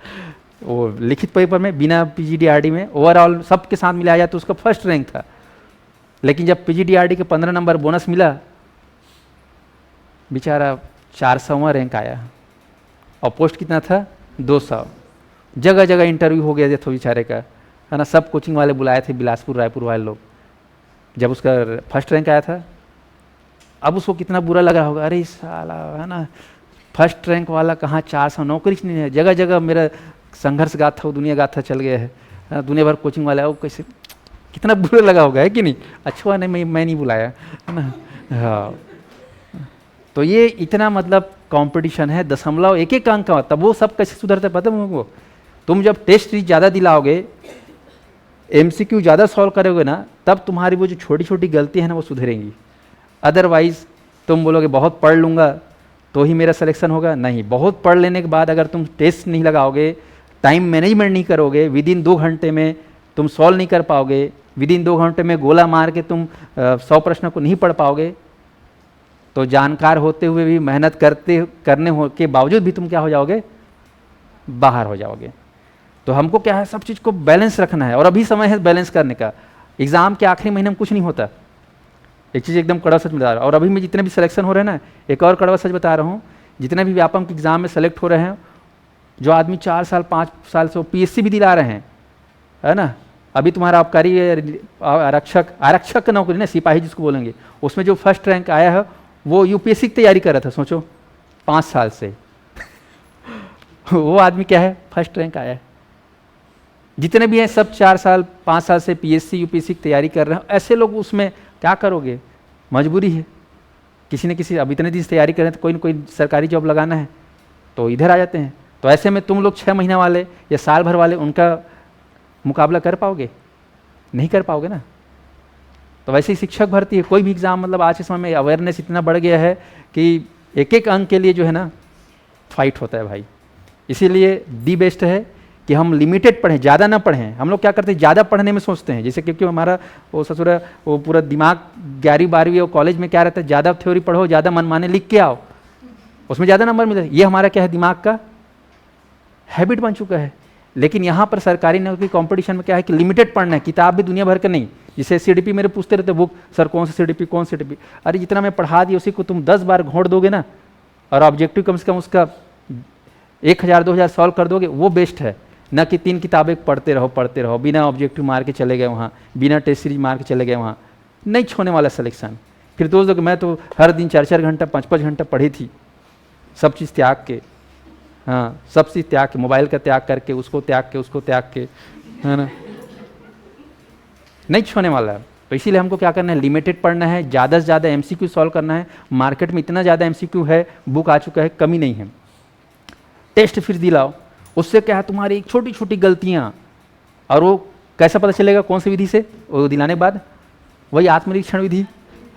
वो लिखित पेपर में बिना पीजीडीआरडी में, ओवरऑल सबके साथ मिलाया जाए तो उसका फर्स्ट रैंक था। लेकिन जब पीजीडीआरडी के 15 नंबर बोनस मिला, बेचारा 400वां रैंक आया, और पोस्ट कितना था? 200। जगह जगह इंटरव्यू हो गया था बेचारे का, है ना। सब कोचिंग वाले बुलाए थे, बिलासपुर रायपुर वाले लोग। जब उसका फर्स्ट रैंक आया था, अब उसको कितना बुरा लगा होगा, अरे साला, है ना, फर्स्ट रैंक वाला कहाँ 400, नौकरी नहीं है। जगह जगह मेरा संघर्ष गाथा वो दुनिया गाथा चल गया है, दुनिया भर कोचिंग वाला, वो कैसे कितना बुरा लगा होगा, है कि नहीं? अच्छा नहीं, मैं नहीं बुलाया, है ना। हाँ, तो ये इतना मतलब कंपटीशन है, दशमलव एक एक अंक का, तब वो सब कैसे सुधरते पता है तुमको? तुम जब टेस्ट ज़्यादा दिलाओगे, एमसीक्यू ज़्यादा सॉल्व करोगे ना, तब तुम्हारी वो जो छोटी छोटी गलतियाँ हैं ना वो सुधरेंगी। अदरवाइज तुम बोलोगे बहुत पढ़ लूँगा तो ही मेरा सिलेक्शन होगा, नहीं। बहुत पढ़ लेने के बाद अगर तुम टेस्ट नहीं लगाओगे, टाइम मैनेजमेंट नहीं करोगे, विदिन 2 घंटे में तुम सॉल्व नहीं कर पाओगे, विदिन 2 घंटे में गोला मार के तुम 100 प्रश्नों को नहीं पढ़ पाओगे, तो जानकार होते हुए भी मेहनत करने के बावजूद भी तुम क्या हो जाओगे? बाहर हो जाओगे। तो हमको क्या है, सब चीज़ को बैलेंस रखना है, और अभी समय है बैलेंस करने का। एग्ज़ाम के आखिरी महीने में कुछ नहीं होता। एक चीज़ एकदम कड़वा सच बता रहा हूँ, और अभी में जितने भी सिलेक्शन हो रहे हैं ना, एक और कड़वा सच बता रहा हूँ, जितने भी व्यापक एग्ज़ाम में सेलेक्ट हो रहे हैं, जो आदमी 4 साल 5 साल से पीएससी भी दिला रहे हैं, है ना। अभी तुम्हारा आबकारी आरक्षक का नौकरी ना, सिपाही जिसको बोलेंगे, उसमें जो फर्स्ट रैंक आया है वो यूपीएससी की तैयारी कर रहा था, सोचो 5 साल से वो आदमी क्या है? फर्स्ट रैंक आया है। जितने भी हैं सब 4 साल 5 साल से पीएससी यूपीएससी की तैयारी कर रहे हैं। ऐसे लोग उसमें क्या करोगे? मजबूरी है, किसी न किसी, अब इतने दिन से तैयारी कर रहे हैं तो कोई ना कोई सरकारी जॉब लगाना है, तो इधर आ जाते हैं। तो ऐसे में तुम लोग 6 महीना वाले या साल भर वाले उनका मुकाबला कर पाओगे? नहीं कर पाओगे ना। तो वैसे ही शिक्षक भर्ती है, कोई भी एग्ज़ाम, मतलब आज के समय में अवेयरनेस इतना बढ़ गया है कि एक एक अंक के लिए जो है ना फाइट होता है भाई। इसीलिए दी बेस्ट है कि हम लिमिटेड पढ़ें, ज़्यादा ना पढ़ें। हम लोग क्या करते हैं, ज़्यादा पढ़ने में सोचते हैं, जैसे क्योंकि हमारा वो ससुर वो पूरा दिमाग 11वीं 12वीं और कॉलेज में क्या रहता है, ज़्यादा थ्योरी पढ़ो, ज़्यादा मनमाने लिख के आओ, उसमें ज़्यादा नंबर मिलते हैं। ये हमारा क्या है, दिमाग का हैबिट बन चुका है। लेकिन यहाँ पर सरकारी नौकरी कॉम्पिटिशन में क्या है कि लिमिटेड पढ़ना है, किताब भी दुनिया भर का नहीं। जैसे सीडीपी मेरे पूछते रहते बुक, सर कौन सा सीडीपी, कौन सा सीडीपी, अरे जितना मैं पढ़ा दिया उसी को तुम 10 बार घोंट दोगे ना, और ऑब्जेक्टिव कम से कम उसका 1000 2000 सॉल्व कर दोगे, वो बेस्ट है न कि 3 किताबें पढ़ते रहो, बिना ऑब्जेक्टिव मार के चले गए वहाँ, बिना टेस्ट सीरीज मार के चले गए वहाँ, नहीं छोने वाला सिलेक्शन। फिर दोस्तों मैं तो हर दिन 4-4 घंटा 5-5 घंटा पढ़ी थी, सब चीज़ त्याग के, हाँ सब चीज़ त्याग के, मोबाइल का त्याग करके, उसको त्याग के, है ना, नहीं छोने वाला है। तो इसीलिए हमको क्या करना है, लिमिटेड पढ़ना है, ज़्यादा से ज़्यादा एमसीक्यू सॉल्व करना है। मार्केट में इतना ज़्यादा एमसीक्यू है, बुक आ चुका है, कमी नहीं है। टेस्ट फिर दिलाओ, उससे क्या है, तुम्हारी एक छोटी छोटी गलतियाँ, और वो कैसा पता चलेगा, कौन सी विधि से, वो दिलाने के बाद वही आत्मनिरीक्षण विधि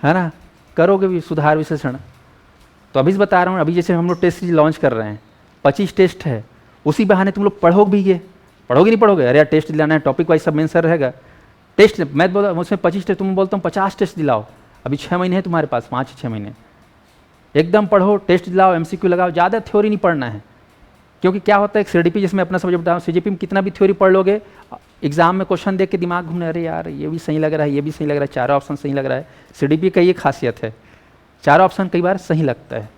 है ना, करोगे भी सुधार विश्लेषण। तो अभी से बता रहा हूँ, अभी जैसे हम लोग टेस्ट सीरीज लॉन्च कर रहे हैं, 25 टेस्ट है, उसी बहाने तुम लोग पढ़ोगे नहीं पढ़ोगे, अरे यार टेस्ट दिलाना है, टॉपिक वाइज सब मेंशन रहेगा। टेस्ट मैं बोला उसमें 25 टेस्ट, तुम बोलता हूँ 50 टेस्ट दिलाओ, अभी 6 महीने है तुम्हारे पास, 5-6 महीने, एकदम पढ़ो, टेस्ट दिलाओ, एमसीक्यू लगाओ, ज़्यादा थ्योरी नहीं पढ़ना है। क्योंकि क्या होता है, सीडीपी जिसमें अपना सब्जेक्ट बताऊँ, सीजीपी में कितना भी थ्योरी पढ़ लोगे, एग्जाम में क्वेश्चन देख के दिमाग घूमने, अरे यार ये भी सही लग रहा है, ये भी सही लग रहा है, चारों ऑप्शन सही लग रहा है। सीडीपी का ये खासियत है, चारों ऑप्शन कई बार सही लगता है।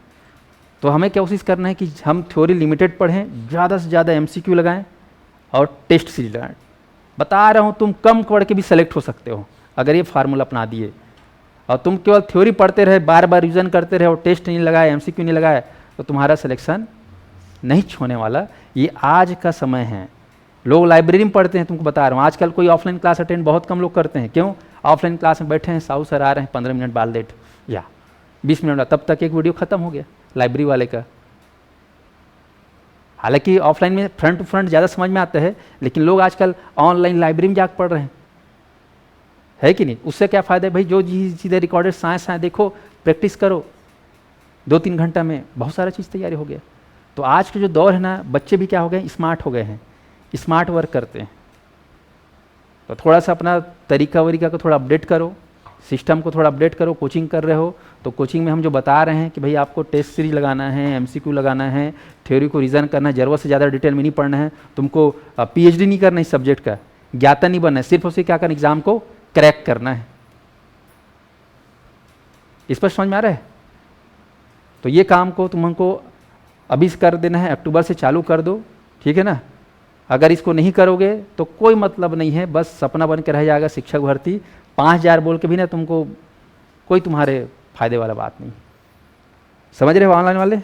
तो हमें क्या कोशिश करना है कि हम थ्योरी लिमिटेड पढ़ें, ज़्यादा से ज़्यादा एमसीक्यू लगाएं और टेस्ट सीरीज लगाएं। बता रहा हूँ, तुम कम पढ़ के भी सेलेक्ट हो सकते हो अगर ये फार्मूला अपना दिए, और तुम केवल थ्योरी पढ़ते रहे, बार बार रिविजन करते रहे और टेस्ट नहीं लगाए, एमसीक्यू नहीं लगाए, तो तुम्हारा सिलेक्शन नहीं छोने वाला। ये आज का समय है। लोग लाइब्रेरी में पढ़ते हैं, तुमको बता रहा हूँ, आजकल कोई ऑफलाइन क्लास अटेंड बहुत कम लोग करते हैं। क्यों? ऑफलाइन क्लास में बैठे हैं, साहू सर आ रहे हैं, 15 मिनट बाद लेट या 20 मिनट बाद, तब तक एक वीडियो खत्म हो गया लाइब्रेरी वाले का। हालांकि ऑफलाइन में फ्रंट टू फ्रंट ज़्यादा समझ में आता है, लेकिन लोग आजकल ऑनलाइन लाइब्रेरी में जाकर पढ़ रहे हैं, है कि नहीं? उससे क्या फ़ायदा है भाई, जो चीज़ें रिकॉर्डेड साइंस हैं देखो, प्रैक्टिस करो, 2-3 घंटा में बहुत सारा चीज़ तैयारी हो गया। तो आज के जो दौर है ना, बच्चे भी क्या हो गए, स्मार्ट हो गए हैं, स्मार्ट वर्क करते हैं। तो थोड़ा सा अपना तरीका वरीका को थोड़ा अपडेट करो, सिस्टम को थोड़ा अपडेट करो। कोचिंग कर रहे हो तो कोचिंग में हम जो बता रहे हैं कि भाई आपको टेस्ट सीरीज लगाना है, एमसीक्यू लगाना है, थ्योरी को रीजन करना है, ज़रूरत से ज़्यादा डिटेल में नहीं पढ़ना है, तुमको पीएचडी नहीं करना है इस सब्जेक्ट का, ज्ञाता नहीं बनना है, सिर्फ उसे क्या करना, एग्जाम को क्रैक करना है। इस पर समझ में आ रहा है? तो ये काम को तुमको अभी से कर देना है, अक्टूबर से चालू कर दो, ठीक है ना। अगर इसको नहीं करोगे तो कोई मतलब नहीं है, बस सपना बन के रह जाएगा शिक्षक भर्ती। 5000 बोल के भी ना तुमको कोई तुम्हारे फायदे वाला बात नहीं। समझ रहे हो ऑनलाइन वाले?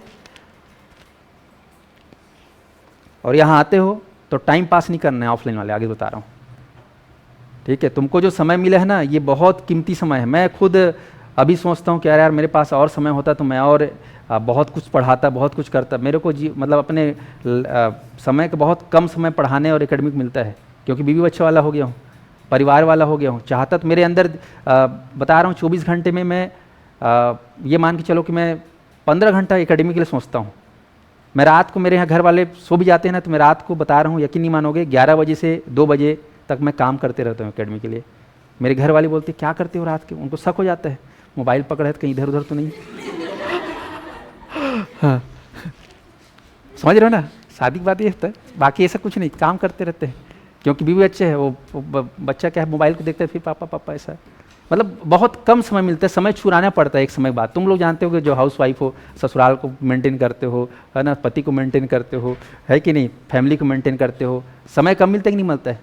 और यहाँ आते हो तो टाइम पास नहीं करना है ऑफलाइन वाले, आगे बता रहा हूँ, ठीक है। तुमको जो समय मिला है ना, ये बहुत कीमती समय है। मैं खुद अभी सोचता हूँ कि यार मेरे पास और समय होता तो मैं और बहुत कुछ पढ़ाता, बहुत कुछ करता। मेरे को मतलब अपने समय का बहुत कम समय पढ़ाने और एकेडमिक मिलता है, क्योंकि बीवी बच्चे वाला हो गया हूँ, परिवार वाला हो गया हूँ। चाहता तो मेरे अंदर बता रहा हूँ 24 घंटे में मैं ये मान के चलो कि मैं 15 घंटा एकेडमी के लिए सोचता हूँ। मैं रात को, मेरे यहाँ घर वाले सो भी जाते हैं ना, तो मैं रात को बता रहा हूँ, यकीन नहीं मानोगे, 11 बजे से 2 बजे तक मैं काम करते रहता हूँ एकेडमी के लिए। मेरे घर वाले बोलते क्या करते हो रात के, उनको शक हो जाता है, मोबाइल पकड़ा है तो कहीं इधर उधर तो नहीं। हाँ समझ रहे हो ना, शादी की बात ये है, बाकी ऐसा कुछ नहीं, काम करते रहते हैं। क्योंकि बीवी अच्छे है, वो बच्चा क्या है, मोबाइल को देखते हैं, फिर पापा पापा, ऐसा मतलब बहुत कम समय मिलता है, समय छुड़ाना पड़ता है एक समय बाद। तुम लोग जानते हो कि जो हाउस वाइफ हो, ससुराल को मेंटेन करते हो, है ना, पति को मेंटेन करते हो, है कि नहीं, फैमिली को मेंटेन करते हो, समय कम मिलता है कि नहीं मिलता है?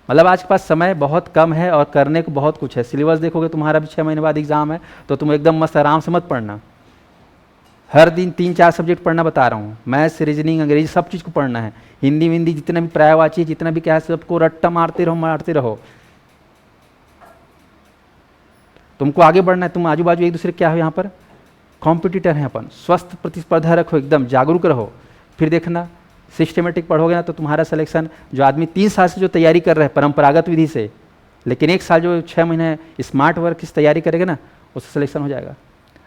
मतलब आज के पास समय बहुत कम है और करने को बहुत कुछ है। सिलेबस देखोगे तुम्हारा भी 6 महीने बाद एग्जाम है, तो तुम एकदम मस्त आराम से मत पढ़ना। हर दिन 3-4 सब्जेक्ट पढ़ना बता रहा हूँ, मैथ्स, रीजनिंग, अंग्रेजी, सब चीज़ को पढ़ना है, हिंदी विंदी जितना भी पर्यायवाची, जितना भी क्या है, सबको रट्टा मारते रहो। तुमको आगे बढ़ना है। तुम आजू बाजू एक दूसरे क्या हो, यहाँ पर कॉम्पिटिटर हैं अपन, स्वस्थ प्रतिस्पर्धा रखो, एकदम जागरूक रहो। फिर देखना सिस्टमेटिक पढ़ोगे ना तो तुम्हारा सिलेक्शन, जो आदमी 3 साल से जो तैयारी कर रहे हैं परंपरागत विधि से, लेकिन 1 साल जो 6 महीने स्मार्ट वर्क की तैयारी करेगा ना, उससे सिलेक्शन हो जाएगा।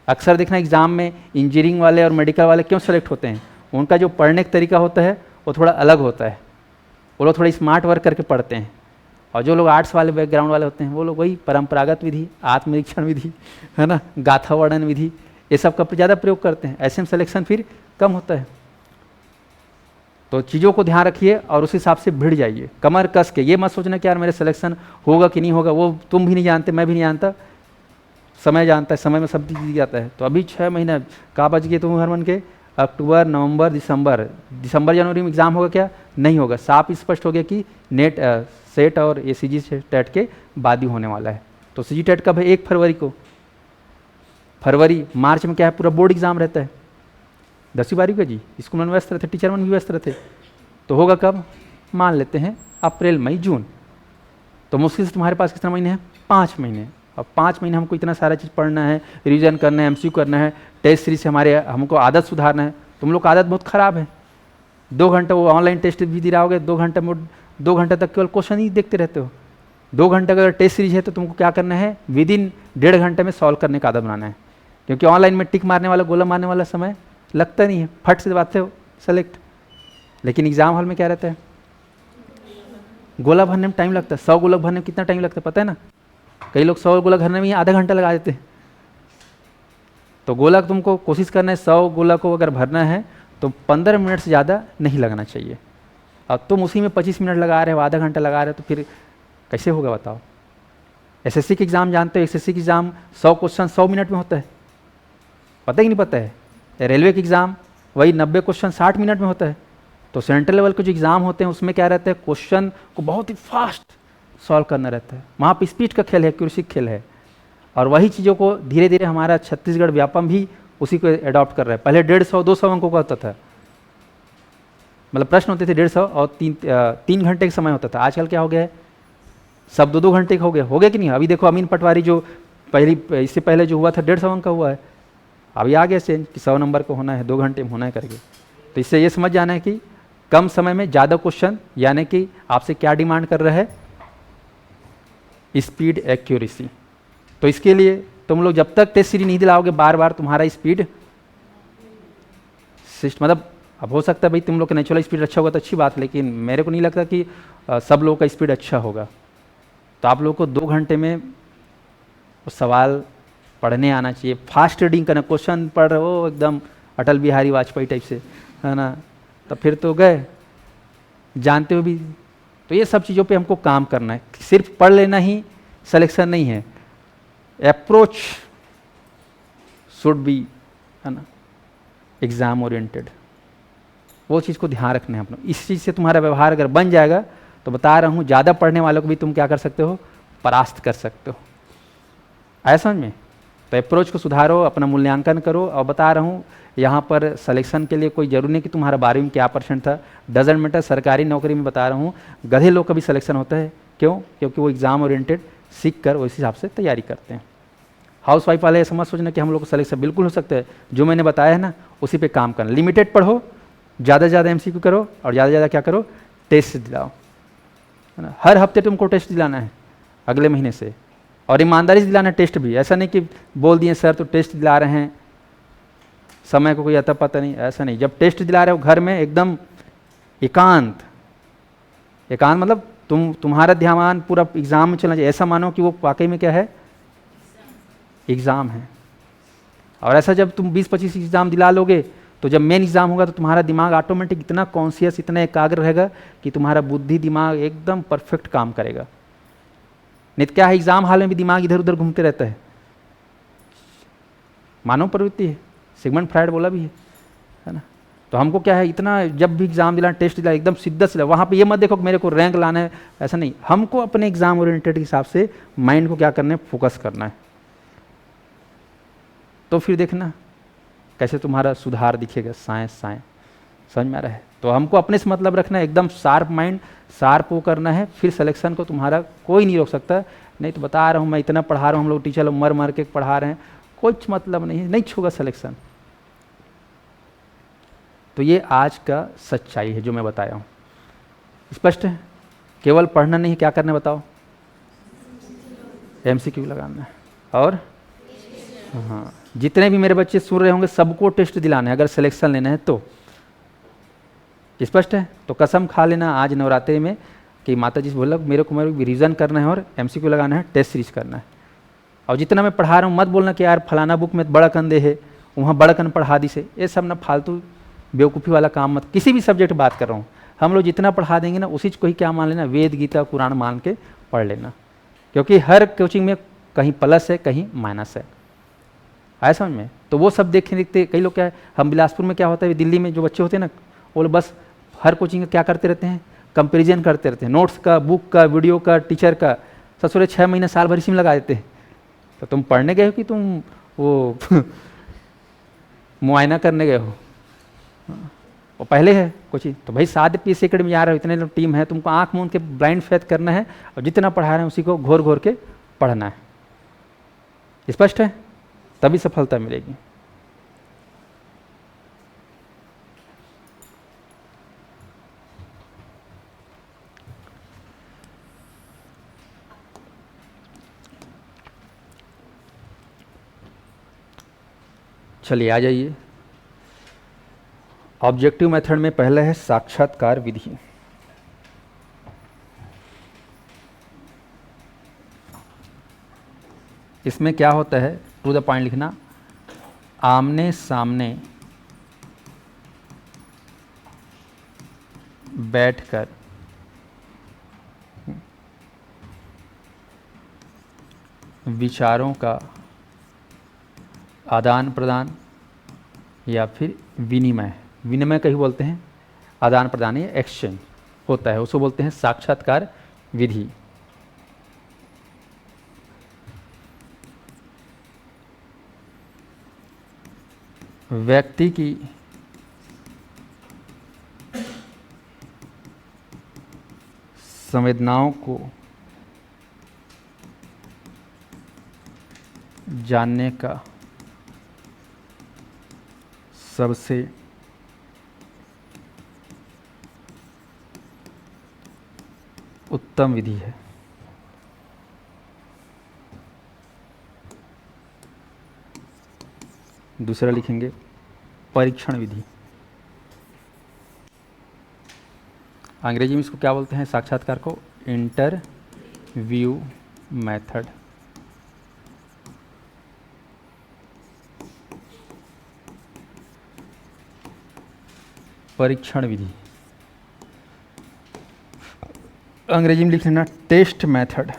अक्सर देखना एग्जाम में इंजीनियरिंग वाले और मेडिकल वाले क्यों सेलेक्ट होते हैं, उनका जो पढ़ने का तरीका होता है वो थोड़ा अलग होता है। वो लोग थोड़ा स्मार्ट वर्क करके पढ़ते हैं, और जो लोग आर्ट्स वाले बैकग्राउंड वाले होते हैं वो लोग वही परंपरागत विधि, आत्मनिरीक्षण विधि, है ना, गाथा वर्णन विधि, ये सब का ज़्यादा प्रयोग करते हैं। ऐसे में सिलेक्शन फिर कम होता है। तो चीज़ों को ध्यान रखिए और उस हिसाब से भिड़ जाइए, कमर कस के। ये मत सोचना कि यार मेरे सिलेक्शन होगा कि नहीं होगा, वो तुम भी नहीं जानते, मैं भी नहीं जानता, समय जानता है, समय में सब चीज़ जाता है। तो अभी 6 महीना कहाँ बच गए तुम हरमन के, अक्टूबर, नवंबर, दिसंबर जनवरी में एग्ज़ाम होगा क्या? नहीं होगा। साफ स्पष्ट हो गया कि नेट सेट और ये सीजी टेट के बाद ही होने वाला है। तो सीजी टेट कब है? 1 फरवरी को। फरवरी मार्च में क्या है, पूरा बोर्ड एग्ज़ाम रहता है। 10वीं 12वीं का जी स्कूल में व्यस्त रहते, टीचर मन भी व्यस्त रहते। तो होगा कब? मान लेते हैं अप्रैल मई जून। तो मुश्किल से तुम्हारे पास कितने महीने हैं? 5 महीने। अब 5 महीने हमको इतना सारा चीज़ पढ़ना है, रिवीजन करना है, एमसीक्यू करना है, टेस्ट सीरीज से हमको आदत सुधारना है। तुम लोग का आदत बहुत ख़राब है। 2 घंटे वो ऑनलाइन टेस्ट भी दे रहोगे, 2 घंटे तक केवल क्वेश्चन ही देखते रहते हो। 2 घंटे का अगर टेस्ट सीरीज है तो तुमको क्या करना है? विद इन 1.5 घंटे में सॉल्व करने का आदत बनाना है। क्योंकि ऑनलाइन में टिक मारने वाला, गोला मारने वाला समय लगता नहीं है, फट से बात हो सेलेक्ट। लेकिन एग्जाम हॉल में क्या रहता है? गोला भरने में टाइम लगता है। 100 गोला भरने में कितना टाइम लगता है पता है ना? कई लोग 100 गोला भरने में ही आधा घंटा लगा देते हैं। तो गोला तुमको कोशिश करना है, 100 गोला को अगर भरना है तो 15 मिनट से ज़्यादा नहीं लगना चाहिए। और तुम उसी में 25 मिनट लगा रहे हो, आधा घंटा लगा रहे हो, तो फिर कैसे होगा बताओ? एसएससी के एग्ज़ाम जानते हो, एसएससी के एग्ज़ाम 100 क्वेश्चन 100 मिनट में होता है, पता ही नहीं पता है। रेलवे के एग्ज़ाम वही 90 क्वेश्चन 60 मिनट में होता है। तो सेंट्रल लेवल के जो एग्ज़ाम होते हैं उसमें क्या रहता है? क्वेश्चन को बहुत ही फास्ट सॉल्व करना रहता है। वहाँ पर स्पीड का खेल है, एक्यूरेसी का खेल है। और वही चीज़ों को धीरे धीरे हमारा छत्तीसगढ़ व्यापम भी उसी को एडॉप्ट कर रहा है। पहले 150-200 अंकों का होता था, मतलब प्रश्न होते थे 150 और 3 घंटे का समय होता था। आजकल क्या हो गया है? सब 2-2 घंटे का हो गया कि नहीं? अभी देखो अमीन पटवारी जो इससे पहले जो हुआ था 150 अंक का हुआ है, अभी आ गया चेंज कि 100 नंबर को होना है, 2 घंटे में होना है करके। तो इससे ये समझ जाना है कि कम समय में ज़्यादा क्वेश्चन, यानी कि आपसे क्या डिमांड कर रहा है? Speed, accuracy. तो इसके लिए तुम लोग जब तक टेस्ट सीरीज नहीं दिलाओगे बार बार, तुम्हारा स्पीड मतलब अब हो सकता है भाई तुम लोग का नेचुरल स्पीड अच्छा होगा तो अच्छी बात, लेकिन मेरे को नहीं लगता कि सब लोगों का स्पीड अच्छा होगा। तो आप लोगों को 2 घंटे में वो सवाल पढ़ने आना चाहिए। फास्ट रीडिंग करना, क्वेश्चन पढ़ रहे हो एकदम अटल बिहारी वाजपेयी टाइप से, है ना, तो फिर तो गए, जानते हो भी। तो ये सब चीज़ों पे हमको काम करना है। सिर्फ पढ़ लेना ही सिलेक्शन नहीं है। अप्रोच शुड बी, है ना, एग्ज़ाम ओरिएंटेड। वो चीज़ को ध्यान रखना है अपना। इस चीज़ से तुम्हारा व्यवहार अगर बन जाएगा तो बता रहा हूँ ज़्यादा पढ़ने वालों को भी तुम क्या कर सकते हो? परास्त कर सकते हो। आया समझ में? तो अप्रोच को सुधारो, अपना मूल्यांकन करो। और बता रहा हूँ यहाँ पर सिलेक्शन के लिए कोई जरूरी नहीं कि तुम्हारा 12वीं में क्या % था, डजेंट मैटर। सरकारी नौकरी में बता रहा हूँ गधे लोग का भी सिलेक्शन होता है। क्यों? क्योंकि वो एग्ज़ाम ओरिएंटेड सीख कर उस हिसाब से तैयारी करते हैं। हाउस वाइफ वाले ऐसा मत सोचना कि हम लोग को सिलेक्शन बिल्कुल हो सकता है। जो मैंने बताया है ना उसी पे काम करना। लिमिटेड पढ़ो, ज़्यादा से ज़्यादा एमसीक्यू करो, और ज़्यादा से ज़्यादा क्या करो? टेस्ट दिलाओ, है ना। हर हफ्ते तुमको टेस्ट दिलाना है अगले महीने से, और ईमानदारी से दिलाना है टेस्ट भी। ऐसा नहीं कि बोल दिए सर तो टेस्ट दिला रहे हैं, समय को कोई अता पता नहीं, ऐसा नहीं। जब टेस्ट दिला रहे हो घर में एकदम एकांत मतलब तुम्हारा ध्यान पूरा एग्ज़ाम में चलना चाहिए। ऐसा मानो कि वो वाकई में क्या है? एग्ज़ाम है। और ऐसा जब तुम 20-25 एग्ज़ाम दिला लोगे तो जब मेन एग्ज़ाम होगा तो तुम्हारा दिमाग ऑटोमेटिक इतना कॉन्शियस, इतना एकाग्र रहेगा कि तुम्हारा बुद्धि दिमाग एकदम परफेक्ट काम करेगा। नहीं तो क्या है, एग्ज़ाम हाल में भी दिमाग इधर उधर घूमते रहता है। मानव प्रवृत्ति है, सिगमंड फ्रायड बोला भी है ना। तो हमको क्या है, इतना जब भी एग्ज़ाम दिला, टेस्ट दिला, एकदम शिद्दत से वहाँ पे ये मत देखो कि मेरे को रैंक लाना है, ऐसा नहीं। हमको अपने एग्ज़ाम ओरिएंटेड के हिसाब से माइंड को क्या करना है? फोकस करना है। तो फिर देखना कैसे तुम्हारा सुधार दिखेगा। साइंस समझ में आ रहा है? तो हमको अपने से मतलब रखना है, एकदम शार्प माइंड, शार्प वो करना है। फिर सिलेक्शन को तुम्हारा कोई नहीं रोक सकता। नहीं तो बता रहा हूँ मैं, इतना पढ़ा रहा हूँ, हम लोग टीचर लोग मर के पढ़ा रहे हैं, कुछ मतलब नहीं छूगा सिलेक्शन। तो ये आज का सच्चाई है जो मैं बताया हूँ। स्पष्ट है? केवल पढ़ना नहीं, क्या करना बताओ? एमसीक्यू लगाना है। और हाँ, जितने भी मेरे बच्चे सुन रहे होंगे सबको टेस्ट दिलाना है अगर सिलेक्शन लेना है तो। स्पष्ट है? तो कसम खा लेना आज नवरात्रि में कि माता जी से बोला मेरे को रिवीजन करना है और एमसीक्यू लगाना है, टेस्ट सीरीज करना है। और जितना मैं पढ़ा रहा हूँ मत बोलना कि यार फलाना बुक में बड़ा कंदे है, वहाँ बड़ा कन पढ़ा दी से, ये सब ना फालतू बेवकूफ़ी वाला काम मत। किसी भी सब्जेक्ट बात कर रहा हूँ, हम लोग जितना पढ़ा देंगे ना उसी को ही क्या मान लेना, वेद गीता कुरान मान के पढ़ लेना, क्योंकि हर कोचिंग में कहीं प्लस है कहीं माइनस है। आया समझ में? तो वो सब देखते देखते कई लोग क्या है, हम बिलासपुर में क्या होता है, दिल्ली में जो बच्चे होते हैं ना, वो लोग बस हर कोचिंग का क्या करते रहते हैं, कंपेरिजन करते रहते हैं, नोट्स का, बुक का, वीडियो का, टीचर का। ससुरे 6 महीने साल भर इसी में लगा देते हैं। तो तुम पढ़ने गए हो कि तुम वो मुआयना करने गए हो? वो पहले है कोचिंग। तो भाई 7 पीस एकड़ में जा रहे हो, इतने लोग टीम है, तुमको आंख मूंद के ब्लाइंड फेथ करना है और जितना पढ़ा रहे हैं उसी को घोर घोर के पढ़ना है। स्पष्ट है? तभी सफलता मिलेगी। चलिए आ जाइए। ऑब्जेक्टिव मेथड में पहला है साक्षात्कार विधि। इसमें क्या होता है, टू द पॉइंट लिखना, आमने सामने बैठकर विचारों का आदान प्रदान या फिर विनिमय, विनिमय कहीं बोलते हैं, आदान प्रदान या एक्सचेंज होता है, उसको बोलते हैं साक्षात्कार विधि। व्यक्ति की संवेदनाओं को जानने का सबसे उत्तम विधि है। दूसरा लिखेंगे परीक्षण विधि। अंग्रेजी में इसको क्या बोलते हैं, साक्षात्कार को? Interview method. परीक्षण विधि अंग्रेजी में लिख लेना टेस्ट मेथड।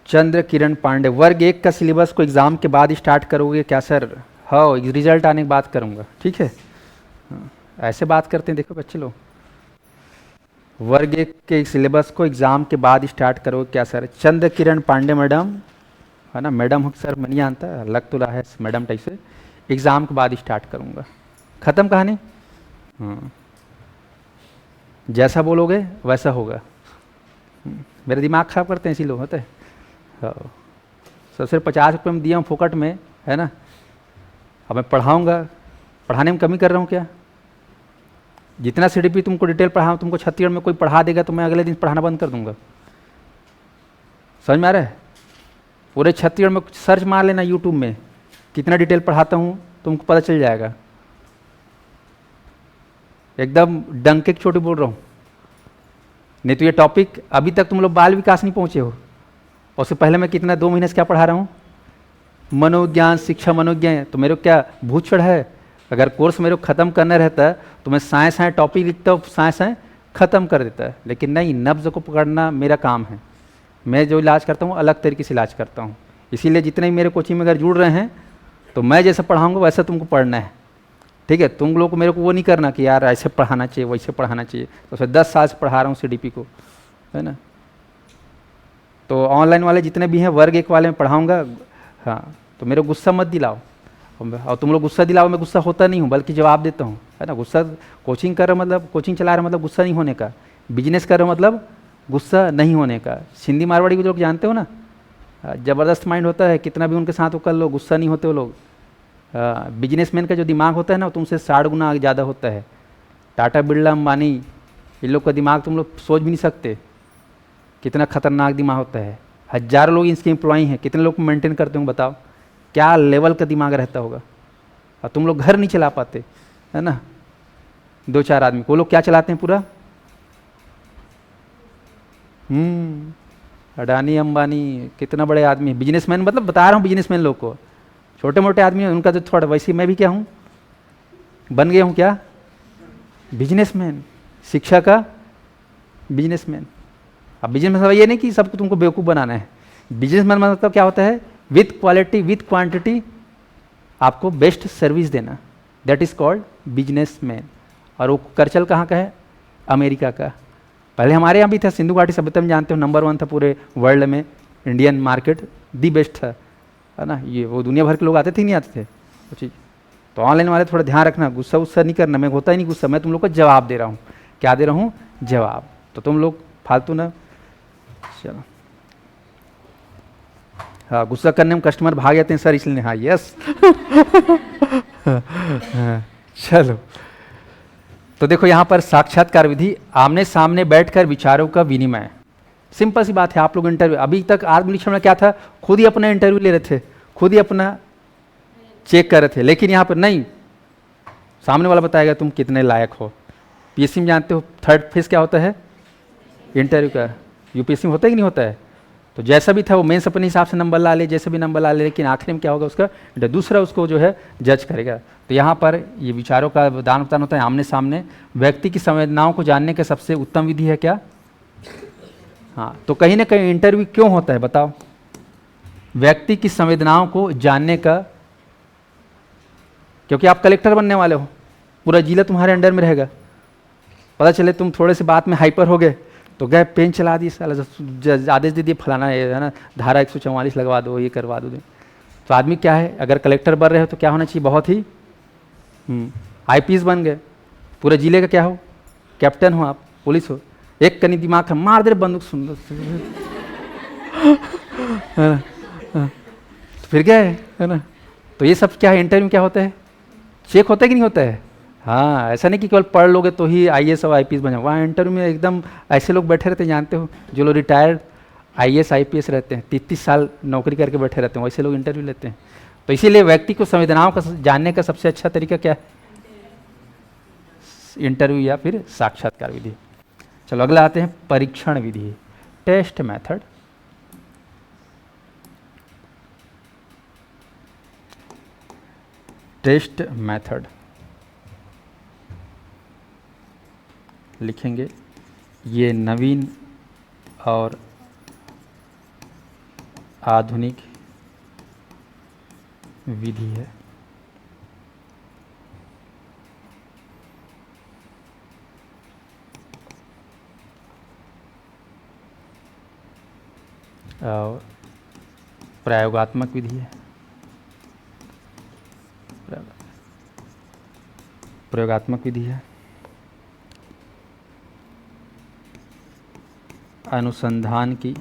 चंद्र किरण पांडे, वर्ग 1 का सिलेबस को एग्ज़ाम के बाद स्टार्ट करोगे क्या सर? हाँ, रिजल्ट आने के बाद करूँगा, ठीक है। ऐसे बात करते हैं, देखो बच्चे लोग, वर्ग 1 के सिलेबस को एग्ज़ाम के बाद स्टार्ट करोगे क्या सर? चंद्र किरण पांडे मैडम, है ना, मैडम हो सर मैं नहीं जानता, लग तो रहा है मैडम टाइप से, एग्ज़ाम के बाद स्टार्ट करूँगा। ख़त्म कहानी। जैसा बोलोगे वैसा होगा। मेरा दिमाग ख़राब करते हैं इसी लोग, होते हैं। हाँ, सर सिर्फ 50 रुपये में दिया हूँ फोकट में, है ना। अब मैं पढ़ाऊँगा, पढ़ाने में कमी कर रहा हूँ क्या? जितना CDP तुमको डिटेल पढ़ाऊँ, तुमको छत्तीसगढ़ में कोई पढ़ा देगा तो मैं अगले दिन पढ़ाना बंद कर दूंगा। समझ में आ रहा है? पूरे छत्तीसगढ़ में सर्च मार लेना यूट्यूब में, कितना डिटेल पढ़ाता हूँ तुमको पता चल जाएगा। एकदम डंके की चोटी बोल रहा हूँ। नहीं तो ये टॉपिक अभी तक तुम लोग बाल विकास नहीं पहुँचे हो, और उससे पहले मैं कितना 2 महीने से क्या पढ़ा रहा हूँ, मनोविज्ञान, शिक्षा मनोविज्ञान। तो मेरे को क्या भूत चढ़ा है? अगर कोर्स मेरे को ख़त्म करना रहता है तो मैं साइंस है टॉपिक लिखता हूँ, साइंस है ख़त्म कर देता है। लेकिन नहीं, नब्ज़ को पकड़ना मेरा काम है। मैं जो इलाज करता हूँ अलग तरीके से इलाज करता हूँ। इसीलिए जितने भी मेरे कोचिंग में अगर जुड़ रहे हैं तो मैं जैसा पढ़ाऊँगा वैसा तुमको पढ़ना है, ठीक है। तुम लोग को मेरे को वो नहीं करना कि यार ऐसे पढ़ाना चाहिए वैसे पढ़ाना चाहिए। तो फिर 10 साल से पढ़ा रहा हूँ CDP को, है ना। तो ऑनलाइन वाले जितने भी हैं वर्ग 1 वाले में पढ़ाऊँगा। हाँ, तो मेरे गुस्सा मत दिलाओ, और तुम लोग गुस्सा दिलाओ, मैं गुस्सा होता नहीं हूँ बल्कि जवाब देता हूँ, है ना। गुस्सा कोचिंग कर रहा मतलब, कोचिंग चला रहा मतलब गुस्सा नहीं होने का, बिजनेस कर रहा मतलब गुस्सा नहीं होने का। सिंधी मारवाड़ी को लोग जानते हो ना, ज़बरदस्त माइंड होता है, कितना भी उनके साथ वो कर लो गुस्सा नहीं होते वो लोग। बिजनेसमैन का जो दिमाग होता है ना वो तुमसे 60 गुना ज़्यादा होता है। टाटा बिरला अंबानी, इन लोग का दिमाग तुम लोग सोच भी नहीं सकते। कितना खतरनाक दिमाग होता है। हजारों लोग इसके एम्प्लॉई हैं, कितने लोग मेंटेन करते होंगे बताओ, क्या लेवल का दिमाग रहता होगा। और तुम लोग घर नहीं चला पाते, है ना, 2-4 आदमी, वो लोग क्या चलाते हैं पूरा। अडानी अंबानी कितना बड़े आदमी, बिजनेसमैन, मतलब बता रहा हूँ बिजनेसमैन लोग को, छोटे मोटे आदमी उनका तो थोड़ा, वैसे मैं भी क्या हूँ, बन गया हूँ क्या, बिजनेसमैन, शिक्षा का बिजनेसमैन। अब बिजनेस मतलब ये नहीं कि सबको तुमको बेवकूफ़ बनाना है, बिजनेसमैन मतलब क्या होता है, विथ क्वालिटी विथ क्वांटिटी आपको बेस्ट सर्विस देना, दैट इज कॉल्ड बिजनेसमैन। और वो करचल कहाँ का है, अमेरिका का। पहले हमारे यहाँ भी था, सिंधु घाटी सभ्यता में जानते हो नंबर 1 था पूरे वर्ल्ड में, इंडियन मार्केट दी बेस्ट था, है ना। ये वो दुनिया भर के लोग आते थे नहीं आते थे वो चीज़। तो ऑनलाइन वाले थोड़ा ध्यान रखना, गुस्सा उस्सा नहीं करना, मैं होता ही नहीं गुस्सा, मैं तुम लोग को जवाब दे रहा हूँ, क्या दे रहा हूँ, जवाब। तो तुम लोग फालतू ना, चलो हाँ, गुस्सा करने में कस्टमर भाग जाते हैं सर इसलिए, हाँ यस चलो, तो देखो यहाँ पर साक्षात्कार विधि, आमने सामने बैठकर विचारों का विनिमय। सिंपल सी बात है, आप लोग इंटरव्यू, अभी तक आत्मनिरीक्षण में क्या था, खुद ही अपना इंटरव्यू ले रहे थे, खुद ही अपना चेक कर रहे थे, लेकिन यहाँ पर नहीं, सामने वाला बताएगा तुम कितने लायक हो। पीएससी में जानते हो थर्ड फेज क्या होता है, इंटरव्यू का, यूपीएससी में होता है कि नहीं होता है। तो जैसा भी था वो मेंस अपने हिसाब से नंबर ला ले, जैसे भी नंबर ला ले, लेकिन आखिर में क्या होगा उसका, दूसरा उसको जो है जज करेगा। तो यहाँ पर ये विचारों का आदान प्रदान होता है आमने सामने। व्यक्ति की संवेदनाओं को जानने का सबसे उत्तम विधि है क्या, हाँ, तो कहीं ना कहीं इंटरव्यू क्यों होता है बताओ, व्यक्ति की संवेदनाओं को जानने का, क्योंकि आप कलेक्टर बनने वाले हो, पूरा जिला तुम्हारे अंडर में रहेगा, पता चले तुम थोड़े से बात में हाइपर हो गए तो गए पेन चला दी, साला आदेश दे दिए फलाना है ना, धारा 144 लगवा दो, ये करवा दो। तो आदमी क्या है, अगर कलेक्टर बन रहे हो तो क्या होना चाहिए, बहुत ही आईपीएस बन गए, पूरे जिले का क्या हो, कैप्टन हो आप, पुलिस हो, एक कनी दिमाग का मार दे बंदूक सुन तो फिर गए, है ना। तो ये सब क्या है, इंटरव्यू क्या होता है, चेक होता है कि नहीं होता है। हाँ, ऐसा नहीं कि केवल पढ़ लोगे तो ही आईएएस और आईपीएस बन जाओ, वहाँ इंटरव्यू में एकदम ऐसे लोग बैठे रहते हैं, जानते हो, जो लोग रिटायर्ड आईएएस आईपीएस रहते हैं, 33 साल नौकरी करके बैठे रहते हैं, वैसे लोग इंटरव्यू लेते हैं। तो इसीलिए व्यक्ति को संवेदनाओं का जानने का सबसे अच्छा तरीका क्या है, इंटरव्यू या फिर साक्षात्कार विधि। चलो अगला आते हैं परीक्षण विधि, टेस्ट मेथड। टेस्ट मेथड लिखेंगे, ये नवीन और आधुनिक विधि है। और प्रयोगात्मक विधि है, प्रयोगात्मक विधि है। अनुसंधान की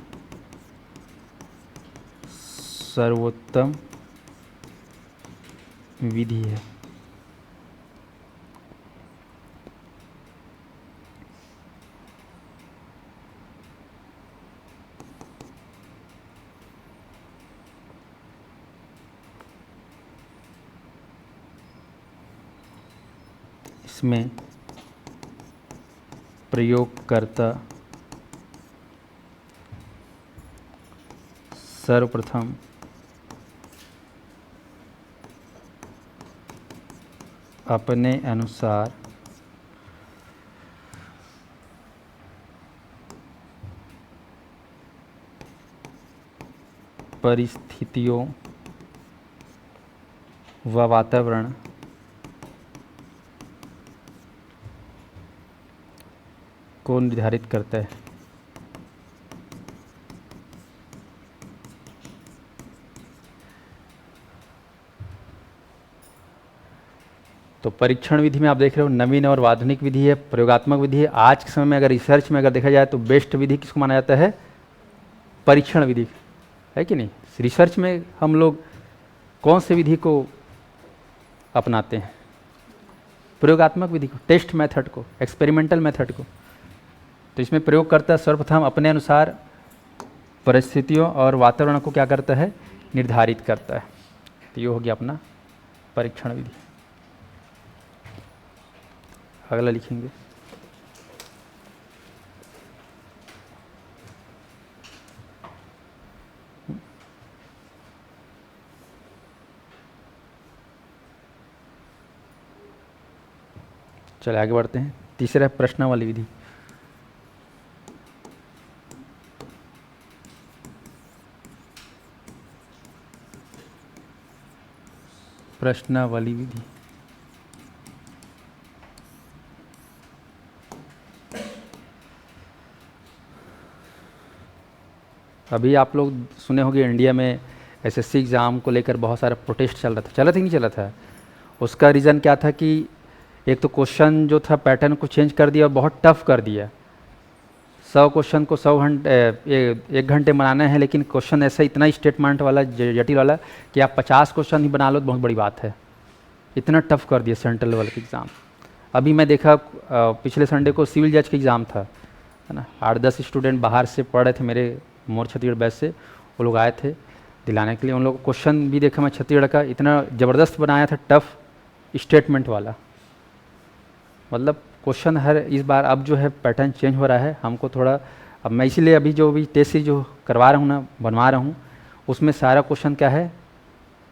सर्वोत्तम विधि है। इसमें प्रयोगकर्ता सर्वप्रथम अपने अनुसार परिस्थितियों व वातावरण को निर्धारित करता है। तो परीक्षण विधि में आप देख रहे हो नवीन और आधुनिक विधि है, प्रयोगात्मक विधि है। आज के समय में अगर रिसर्च में अगर देखा जाए तो बेस्ट विधि किसको माना जाता है, परीक्षण विधि, है कि नहीं। रिसर्च में हम लोग कौन से विधि को अपनाते हैं, प्रयोगात्मक विधि को, टेस्ट मेथड को, एक्सपेरिमेंटल मेथड को। तो इसमें प्रयोगकर्ता सर्वप्रथम अपने अनुसार परिस्थितियों और वातावरण को क्या करता है, निर्धारित करता है। तो ये हो गया अपना परीक्षण विधि। अगला लिखेंगे, चलिए आगे बढ़ते हैं। तीसरा है प्रश्नावली विधि। प्रश्नावली विधि अभी आप लोग सुने होंगे इंडिया में एसएससी एग्ज़ाम को लेकर बहुत सारा प्रोटेस्ट चल रहा था, चला था कि नहीं चला था? उसका रीज़न क्या था कि एक तो क्वेश्चन जो था पैटर्न को चेंज कर दिया और बहुत टफ कर दिया। 100 क्वेश्चन को 100 घंटे 1 घंटे बनाना है, लेकिन क्वेश्चन ऐसा इतना स्टेटमेंट वाला जटिल वाला कि आप 50 क्वेश्चन ही बना लो तो बहुत बड़ी बात है। इतना टफ कर दिया सेंट्रल लेवल का एग्ज़ाम। अभी मैं देखा पिछले संडे को सिविल जज का एग्ज़ाम था, है ना। 8-10 स्टूडेंट बाहर से पढ़ रहे थे, मेरे मोर छत्तीसगढ़ बैच से वो लोग आए थे दिलाने के लिए। उन लोग को क्वेश्चन भी देखा मैं छत्तीसगढ़ का, इतना ज़बरदस्त बनाया था, टफ स्टेटमेंट वाला। मतलब क्वेश्चन हर इस बार अब जो है पैटर्न चेंज हो रहा है हमको थोड़ा। अब मैं इसीलिए अभी जो भी टेस्ट सीरीज जो करवा रहा हूँ ना, बनवा रहा हूँ, उसमें सारा क्वेश्चन क्या है,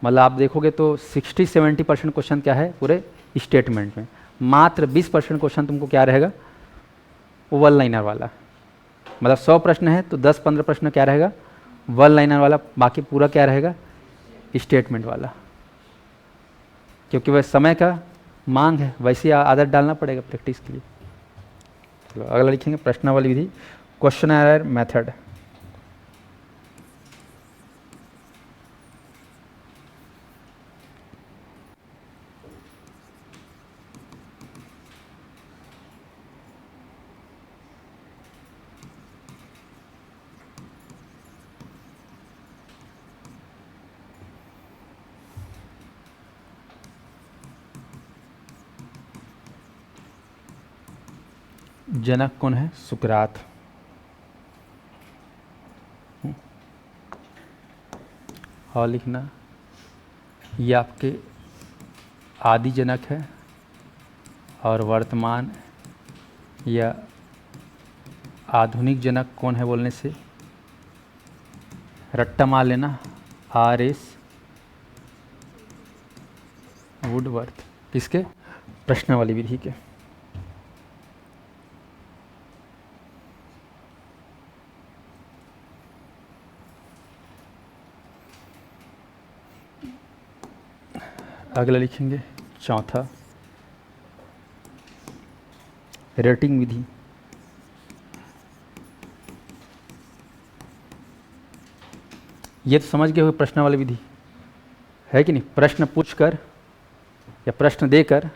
मतलब आप देखोगे तो 60-70% क्वेश्चन क्या है पूरे स्टेटमेंट में। मात्र 20% क्वेश्चन तुमको क्या रहेगा, वो वन लाइनर वाला। मतलब 100 प्रश्न है तो 10-15 प्रश्न क्या रहेगा, वन लाइनर वाला, बाकी पूरा क्या रहेगा, स्टेटमेंट वाला। क्योंकि वह समय का मांग है, वैसी आदत डालना पड़ेगा प्रैक्टिस के लिए। चलो अगला लिखेंगे, प्रश्नावली विधि, क्वेश्चनर मेथड। जनक कौन है, सुकरात। और लिखना, ये आपके आदि जनक है और वर्तमान या आधुनिक जनक कौन है बोलने से रट्टा मार लेना, R.S. वुडवर्थ। किसके, प्रश्नावली विधि के। अगला लिखेंगे, चौथा रेटिंग विधि। ये तो समझ गए हुए प्रश्नावली विधि है कि नहीं। प्रश्न पूछकर या प्रश्न देकर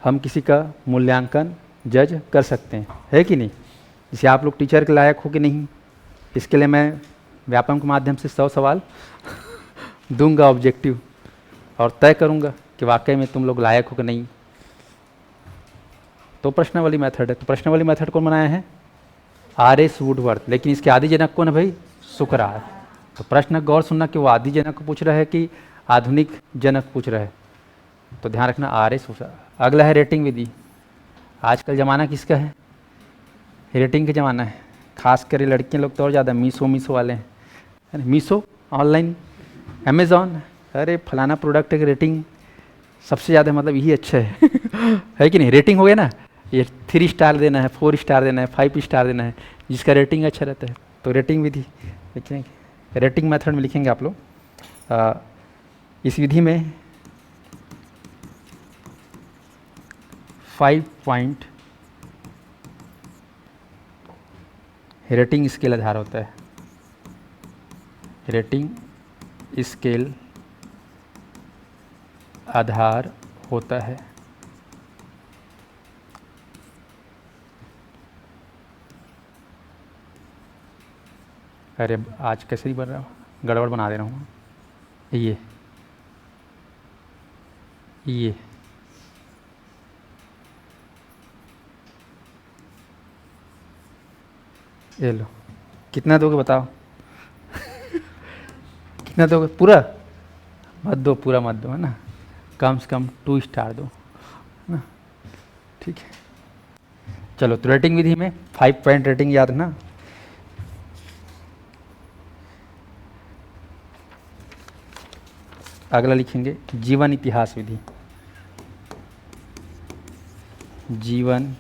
हम किसी का मूल्यांकन जज कर सकते हैं, है कि नहीं। जैसे आप लोग टीचर के लायक हो कि नहीं, इसके लिए मैं व्यापम के माध्यम से 100 सवाल दूंगा ऑब्जेक्टिव, और तय करूंगा कि वाकई में तुम लोग लायक हो कि नहीं। तो प्रश्नावली मेथड है। तो प्रश्नावली मेथड कौन बनाया है, R.S. वुडवर्थ। लेकिन इसके आदि जनक कौन है भाई, सुकरात। तो प्रश्न गौर सुनना कि वो आदि जनक को पूछ रहा है कि आधुनिक जनक पूछ रहा है, तो ध्यान रखना R.S. अगला है रेटिंग विधि। आजकल ज़माना किसका है, रेटिंग का ज़माना है। खास कर लड़कियाँ लोग तो और ज़्यादा मीशो वाले हैं, मीशो ऑनलाइन, अमेज़ॉन, अरे फलाना प्रोडक्ट की रेटिंग सबसे ज़्यादा, मतलब यही अच्छा है है कि नहीं। रेटिंग हो गया ना, ये 3 स्टार देना है, 4 स्टार देना है, 5 स्टार देना है, जिसका रेटिंग अच्छा रहता है। तो रेटिंग विधि लिखेंगे, रेटिंग मेथड में लिखेंगे आप लोग। इस विधि में 5 पॉइंट रेटिंग स्केल आधार होता है। रेटिंग स्केल आधार होता है। अरे आज कैसे ही बन रहा हूँ, गड़बड़ बना दे रहा हूँ। ये लो, कितना दोगे बताओ? कितना दोगे? पूरा मत दो, पूरा मत दो, है ना, कम से कम 2 स्टार दो, है ना, ठीक है। चलो, तो रेटिंग विधि में 5 पॉइंट रेटिंग याद रखना। अगला लिखेंगे जीवन इतिहास विधि। जीवन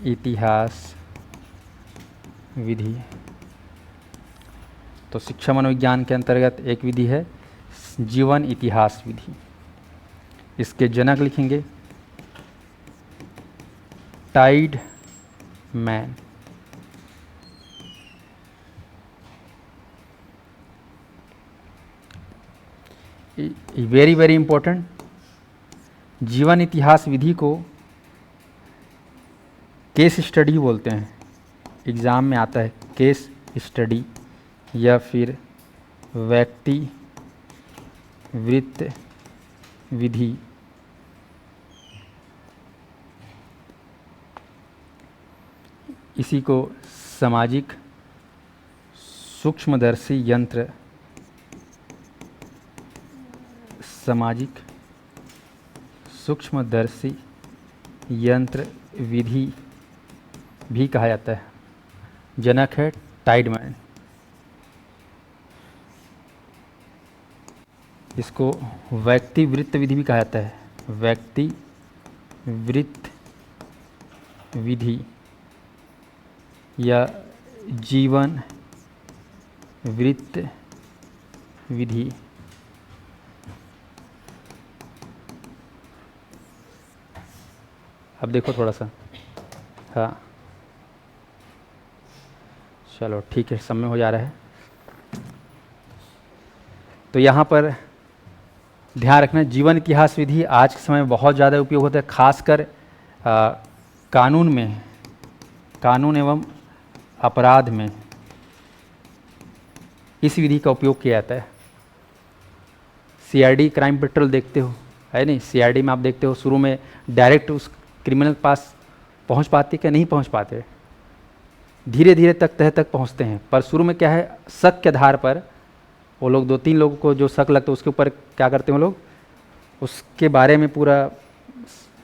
इतिहास विधि, तो शिक्षा मनोविज्ञान के अंतर्गत एक विधि है जीवन इतिहास विधि। इसके जनक लिखेंगे टाइडमैन। वेरी वेरी इंपॉर्टेंट, जीवन इतिहास विधि को केस स्टडी बोलते हैं। एग्ज़ाम में आता है केस स्टडी या फिर व्यक्ति वृत्त विधि। इसी को सामाजिक सूक्ष्मदर्शी यंत्र, सामाजिक सूक्ष्मदर्शी यंत्र विधि भी कहा जाता है। जनक है टाइडमैन। इसको व्यक्ति वृत्त विधि भी कहा जाता है। व्यक्ति वृत्त विधि या जीवन वृत्त विधि। अब देखो थोड़ा सा, हाँ चलो ठीक है, समय हो जा रहा है। तो यहाँ पर ध्यान रखना, जीवन इतिहास विधि आज के समय में बहुत ज़्यादा उपयोग होता है, खासकर कानून में, कानून एवं अपराध में इस विधि का उपयोग किया जाता है। सीआईडी क्राइम पेट्रोल देखते हो, है नहीं? सीआईडी में आप देखते हो शुरू में डायरेक्ट उस क्रिमिनल के पास पहुंच पाते क्या? नहीं पहुंच पाते, धीरे धीरे तह तक पहुंचते हैं। पर शुरू में क्या है, शक के आधार पर वो लोग 2-3 लोगों को जो शक लगता है उसके ऊपर क्या करते हैं वो लोग, उसके बारे में पूरा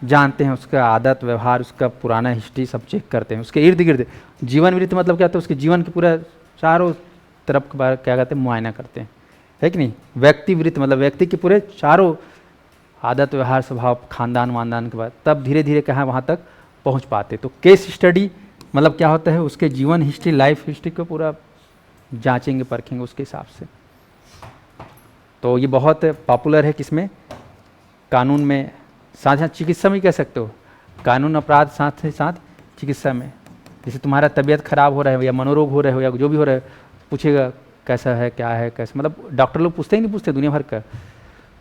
जानते हैं, उसका आदत व्यवहार, उसका पुराना हिस्ट्री सब चेक करते हैं। उसके इर्द गिर्द जीवन वृत्त मतलब क्या होता है, उसके जीवन के पूरा चारों तरफ के बारे क्या कहते हैं, मुआयना करते हैं, है कि नहीं? व्यक्ति वृत्त मतलब व्यक्ति के पूरे चारों आदत व्यवहार स्वभाव खानदान वानदान के बाद तब धीरे धीरे कहाँ वहाँ तक पहुँच पाते। तो केस स्टडी मतलब क्या होता है, उसके जीवन हिस्ट्री, लाइफ हिस्ट्री को पूरा जांचेंगे परखेंगे उसके हिसाब से। तो ये बहुत पॉपुलर है किसमें, कानून में, साथ साथ चिकित्सा में कह सकते हो, कानून अपराध साथ ही साथ चिकित्सा में। जैसे तुम्हारा तबीयत खराब हो रहा है या मनोरोग हो रहे हो या जो भी हो रहा है, पूछेगा कैसा है, क्या है, कैसे, मतलब डॉक्टर लोग पूछते ही नहीं पूछते दुनिया भर का।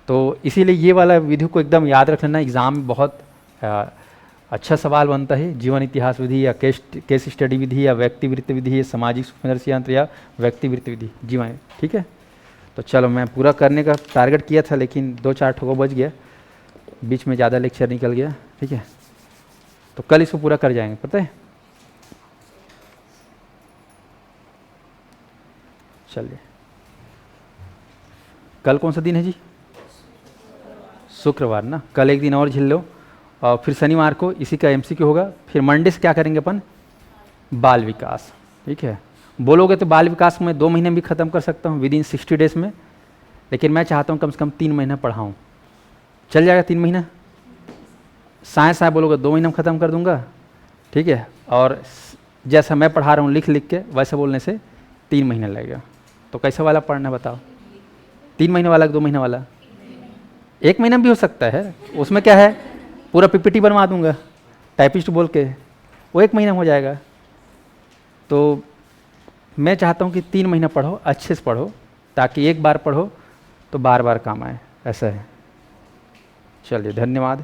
तो इसीलिए ये वाला विधि को एकदम याद रख लेना, एग्ज़ाम में बहुत अच्छा सवाल बनता है। जीवन इतिहास विधि या केस स्टडी विधि या व्यक्ति वृत्त विधि या सामाजिक सूक्ष्मदर्शी यंत्र या व्यक्ति वृत्त विधि, जीवन, ठीक है। तो चलो, मैं पूरा करने का टारगेट किया था लेकिन 2-4 ठोको बच गया, बीच में ज़्यादा लेक्चर निकल गया, ठीक है। तो कल इसको पूरा कर जाएंगे, पता है। चलिए, कल कौन सा दिन है जी? शुक्रवार ना। कल एक दिन और झेल लो और फिर शनिवार को इसी का एमसीक्यू होगा। फिर मंडे से क्या करेंगे अपन, बाल विकास, ठीक है। बोलोगे तो बाल विकास में 2 महीने में भी ख़त्म कर सकता हूँ विद इन 60 डेज़ में, लेकिन मैं चाहता हूँ कम से कम 3 महीना पढ़ाऊँ। चल जाएगा 3 महीना? साइंस बोलोगे 2 महीना में ख़त्म कर दूंगा, ठीक है। और जैसा मैं पढ़ा रहा हूँ लिख लिख के वैसे बोलने से 3 महीने लगेगा। तो कैसा वाला पढ़ना बताओ, 3 महीने वाला कि 2 महीने वाला? 1 महीना भी हो सकता है, उसमें क्या है, पूरा पीपीटी बनवा दूंगा टाइपिस्ट बोल के, वो 1 महीना हो जाएगा। तो मैं चाहता हूँ कि 3 महीना पढ़ो, अच्छे से पढ़ो, ताकि एक बार पढ़ो तो बार बार काम आए, ऐसा है। चलिए, धन्यवाद।